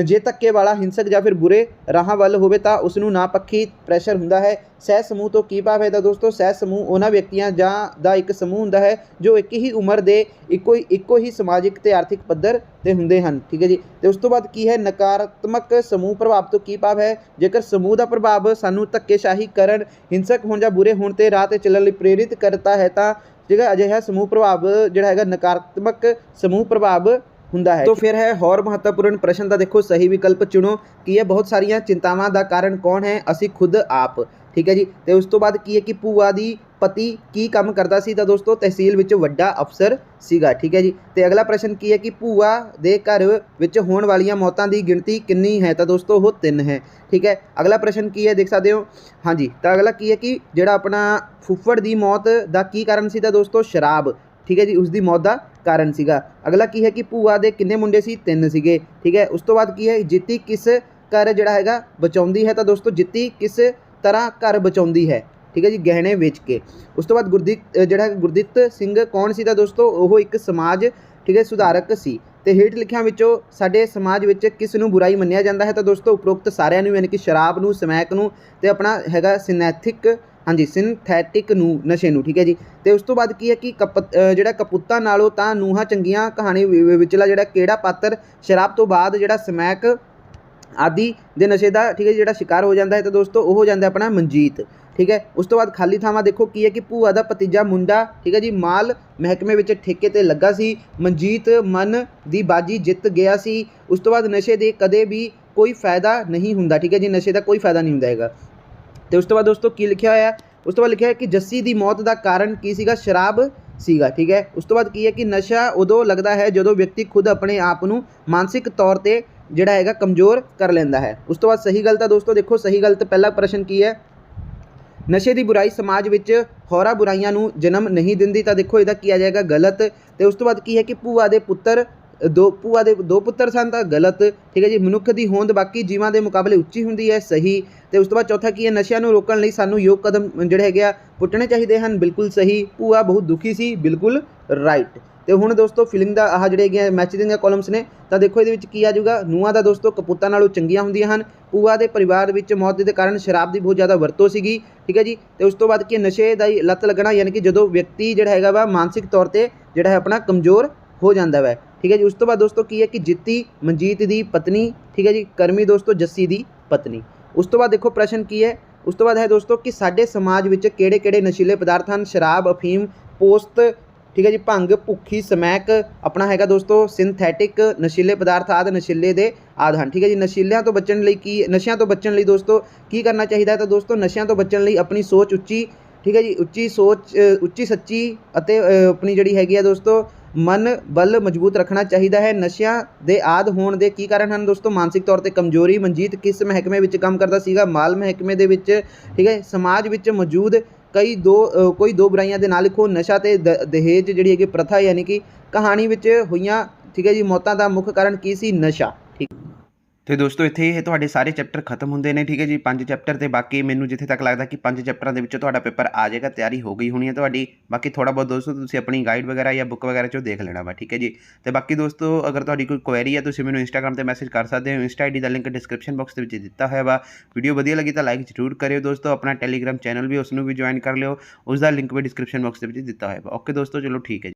ਜੇ ਧੱਕੇ ਵਾਲਾ ਹਿੰਸਕ ਜਾਂ ਫਿਰ ਬੁਰੇ ਰਾਹਾਂ ਵੱਲ ਹੋਵੇ ਤਾਂ ਉਸ ਨੂੰ ਨਾ ਪੱਖੀ ਪ੍ਰੈਸ਼ਰ ਹੁੰਦਾ ਹੈ। ਸਹਿ ਸਮੂਹ ਤੋਂ ਕੀ ਭਾਵ ਹੈ? ਤਾਂ ਦੋਸਤੋ ਸਹਿ ਸਮੂਹ ਉਹਨਾਂ ਵਿਅਕਤੀਆਂ ਜਾਂ ਦਾ ਇੱਕ ਸਮੂਹ ਹੁੰਦਾ ਹੈ ਜੋ ਇੱਕ ਹੀ ਉਮਰ ਦੇ ਇੱਕੋ ਹੀ ਸਮਾਜਿਕ ਅਤੇ ਆਰਥਿਕ ਪੱਧਰ 'ਤੇ ਹੁੰਦੇ ਹਨ। ਠੀਕ ਹੈ ਜੀ। ਅਤੇ ਉਸ ਤੋਂ ਬਾਅਦ ਕੀ ਹੈ? ਨਕਾਰਾਤਮਕ ਸਮੂਹ ਪ੍ਰਭਾਵ ਤੋਂ ਕੀ ਭਾਵ ਹੈ? ਜੇਕਰ ਸਮੂਹ ਦਾ ਪ੍ਰਭਾਵ ਸਾਨੂੰ ਧੱਕੇਸ਼ਾਹੀ ਕਰਨ, ਹਿੰਸਕ ਹੋਣ ਜਾਂ ਬੁਰੇ ਹੋਣ 'ਤੇ ਰਾਹ 'ਤੇ ਚੱਲਣ ਲਈ ਪ੍ਰੇਰਿਤ ਕਰਦਾ ਹੈ ਤਾਂ ਜਿਹੜਾ ਅਜਿਹਾ ਸਮੂਹ ਪ੍ਰਭਾਵ ਜਿਹੜਾ ਹੈਗਾ ਨਕਾਰਾਤਮਕ ਸਮੂਹ ਪ੍ਰਭਾਵ ਹੁੰਦਾ ਹੈ। तो फिर है होर महत्वपूर्ण प्रश्न का देखो सही विकल्प चुनो कि है बहुत सारिया चिंतावां का कारण कौन है, असी खुद आप। ठीक है जी। तो उस तो बाद की है कि भूआ दी पति की काम करता सी, तो दोस्तों तहसील विच वड्डा अफसर सीगा। ठीक है जी। तो अगला प्रश्न की है कि भूआ दे घर विच होण वालियां मौतां दी गिनती कितनी है, तो दोस्तों वो 3 है। ठीक है। अगला प्रश्न की है देख सकते हो, हाँ जी। तो अगला की है कि जिहड़ा अपना फुੱਫੜ दी मौत का की कारण सी, तो दोस्तों शराब। ठीक है जी। उसकी मौत का कारण सीगा। अगला की है कि भूआ दे किन्ने मुंडे सी, 3 सीगे। ठीक है। उस तो बाद की है जित्ती किस घर जिहड़ा हैगा बचाउंदी है, तो दोस्तों जित्ती किस तरह घर बचाउंदी है। ठीक है जी। गहने वेच के। उस तो बाद गुरदित सिंह कौन सी, दोस्तों वो एक समाज ठीक है सुधारक सी। तो हेठ लिखिया विचों साडे समाज विच किस नूं बुराई मन्निया जाता है, तो दोस्तों उपरोक्त सारिਆਂ ਨੂੰ यानी कि शराब नूं, समैक नूं ते अपना हैगा सिनैथिक, हाँ जी सिंथैटिक नूं, नशे नूं। ठीक है जी। तो उस तो बाद की है कि जिहड़ा कपूतां नालों तां ਨੂਹਾਂ चंगियां कहानी विचला जिहड़ा किहड़ा पात्र शराब तो बाद जिहड़ा समैक आदि ਦੇ नशे का ठीक है जिहड़ा शिकार हो जाता है, तो दोस्तों वो हो जाता है अपना मनजीत। ठीक है। उस तो बाद खाली थावां देखो की है कि भूआ का भतीजा मुंडा ठीक है जी माल महकमे विच ठेके ते लगा सी, मनजीत मन की बाजी जित गया सी। उस तो बाद नशे दे कदे भी कोई फायदा नहीं हुंदा। ठीक है जी। नशे का कोई फायदा नहीं हुंदा हैगा। तो उस तो बाद दोस्तों की लिखा होया, उस तो बाद लिखा है कि जस्सी की मौत का कारण की सीगा, शराब सीगा। ठीक है। उस तो बाद की है कि नशा उदों लगता है जो व्यक्ति खुद अपने आप नूं मानसिक तौर पर जिहड़ा हैगा कमज़ोर कर लैंदा है। उस तो बाद सही गलत है दोस्तों देखो सही गलत पहला प्रश्न की है, नशे की बुराई समाज विच होरां बुराइयां नूं जन्म नहीं दिंदी, तो देखो इहदा किया जाएगा गलत। तो उस तो बाद की है कि भूआ दे पुत्तर भूआ दे 2 पुत्तर सन, तो गलत। ठीक है जी। मनुख की होंद बाकी जीवां दे मुकाबले उच्ची हुंदी है, सही। तो उस तो बाद चौथा की है नशिਆਂ ਨੂੰ रोकण लई सानू योग कदम ਜਿਹੜੇ ਹੈਗੇ ਆ ਪੁੱਟਣੇ ਚਾਹੀਦੇ ਹਨ, बिल्कुल सही। ਭੂਆ बहुत दुखी सी, बिल्कुल राइट। तो हुण दोस्तों फिलिंग का आह ਜਿਹੜੇ ਹੈਗੇ मैचिंग ਦੇ कॉलम्स ने, तो देखो ये की आ जाऊगा ਨੂੰਹਾਂ ਦਾ दोस्तों कपूਤਾਂ ਨਾਲੋਂ ਚੰਗੀਆਂ ਹੁੰਦੀਆਂ ਹਨ, ਭੂਆ ਦੇ परिवार ਵਿੱਚ मौत के कारण शराब की बहुत ज़्यादा ਵਰਤੋਂ ਸੀਗੀ। ठीक है जी। तो उस तो बाद की नशे का लत लगना यानी कि जो व्यक्ति ਜਿਹੜਾ ਹੈਗਾ ਵਾ मानसिक तौर पर ਜਿਹੜਾ है अपना कमज़ोर हो जाता वै। ठीक है जी। उस तो बाद दोस्तों की है कि जित्ती मनजीत की पत्नी, ठीक है जी, करमी दोस्तों जस्सी की पत्नी। उस तो बाद देखो प्रश्न की है, उस तो बाद है दोस्तों कि साडे समाज विच किहड़े किहड़े नशीले पदार्थ हैं, शराब, अफीम, पोस्त, ठीक है जी, भंग, भुक्खी, समैक, अपना हैगा दोस्तों सिंथैटिक नशीले पदार्थ आदि नशीले दे आदि हैं। ठीक है जी। नशीलियां तो बचण लई की नशिਆਂ तो बचण लई दोस्तों की करना चाहिए, तो दोस्तों नशिਆਂ तो बचण लई अपनी सोच उच्ची, ठीक है जी, उच्ची सोच उच्ची सच्ची अते अपनी जिहड़ी हैगी है दोस्तों मन बल मजबूत रखना चाहिए है। नशिਆਂ ਦੇ ਆਦ ਹੋਣ ਦੇ ਕੀ ਕਾਰਨ ਹਨ दोस्तों, मानसिक तौर पर कमजोरी। मनजीत किस महकमे ਵਿੱਚ ਕੰਮ ਕਰਦਾ ਸੀਗਾ, माल महकमे ਦੇ ਵਿੱਚ। ठीक है। समाज ਵਿੱਚ मौजूद कोई दो बुराइयां ਦੇ ਨਾਲ लिखो, नशा ਤੇ दहेज ਜਿਹੜੀ ਹੈਗੀ प्रथा यानी कि कहानी ਵਿੱਚ ਹੋਈਆਂ ठीक है जी मौतां ਦਾ मुख्य कारण ਕੀ ਸੀ, नशा। ठीक। तो दोस्तों इत्थे ये तुहाडे सारे चैप्टर खत्म होंदे ने। ठीक है जी 5 चैप्टर ते बाकी मैनूं जिथे तक लगदा कि 5 चैप्टरां दे विच्चों तुहाडा पेपर आ जाएगा, तैयारी हो गई होनी है तुहाडी। बाकी थोड़ा बहुत दोस्तों तुसीं अपनी गाइड वगैरह या बुक वगैरह चों देख लेना वा। ठीक है जी। तो बाकी दोस्तों अगर तुहाडी कोई क्वेरी है तुसीं मैनूं इंस्टाग्राम ते मैसेज कर सकते हो। इंस्टा आईडी का लिंक डिस्क्रिप्शन बॉक्स दे विच दित्ता होया वा। वीडियो वधिया लगी तो लाइक जरूर करियो दोस्तों। अपना टैलीग्राम चैनल भी उसनूं भी ज्वाइन कर लिओ, उसका लिंक भी डिस्क्रिप्शन बॉक्स दे विच दित्ता होया वा। ओके दोस्तों चलो ठीक है।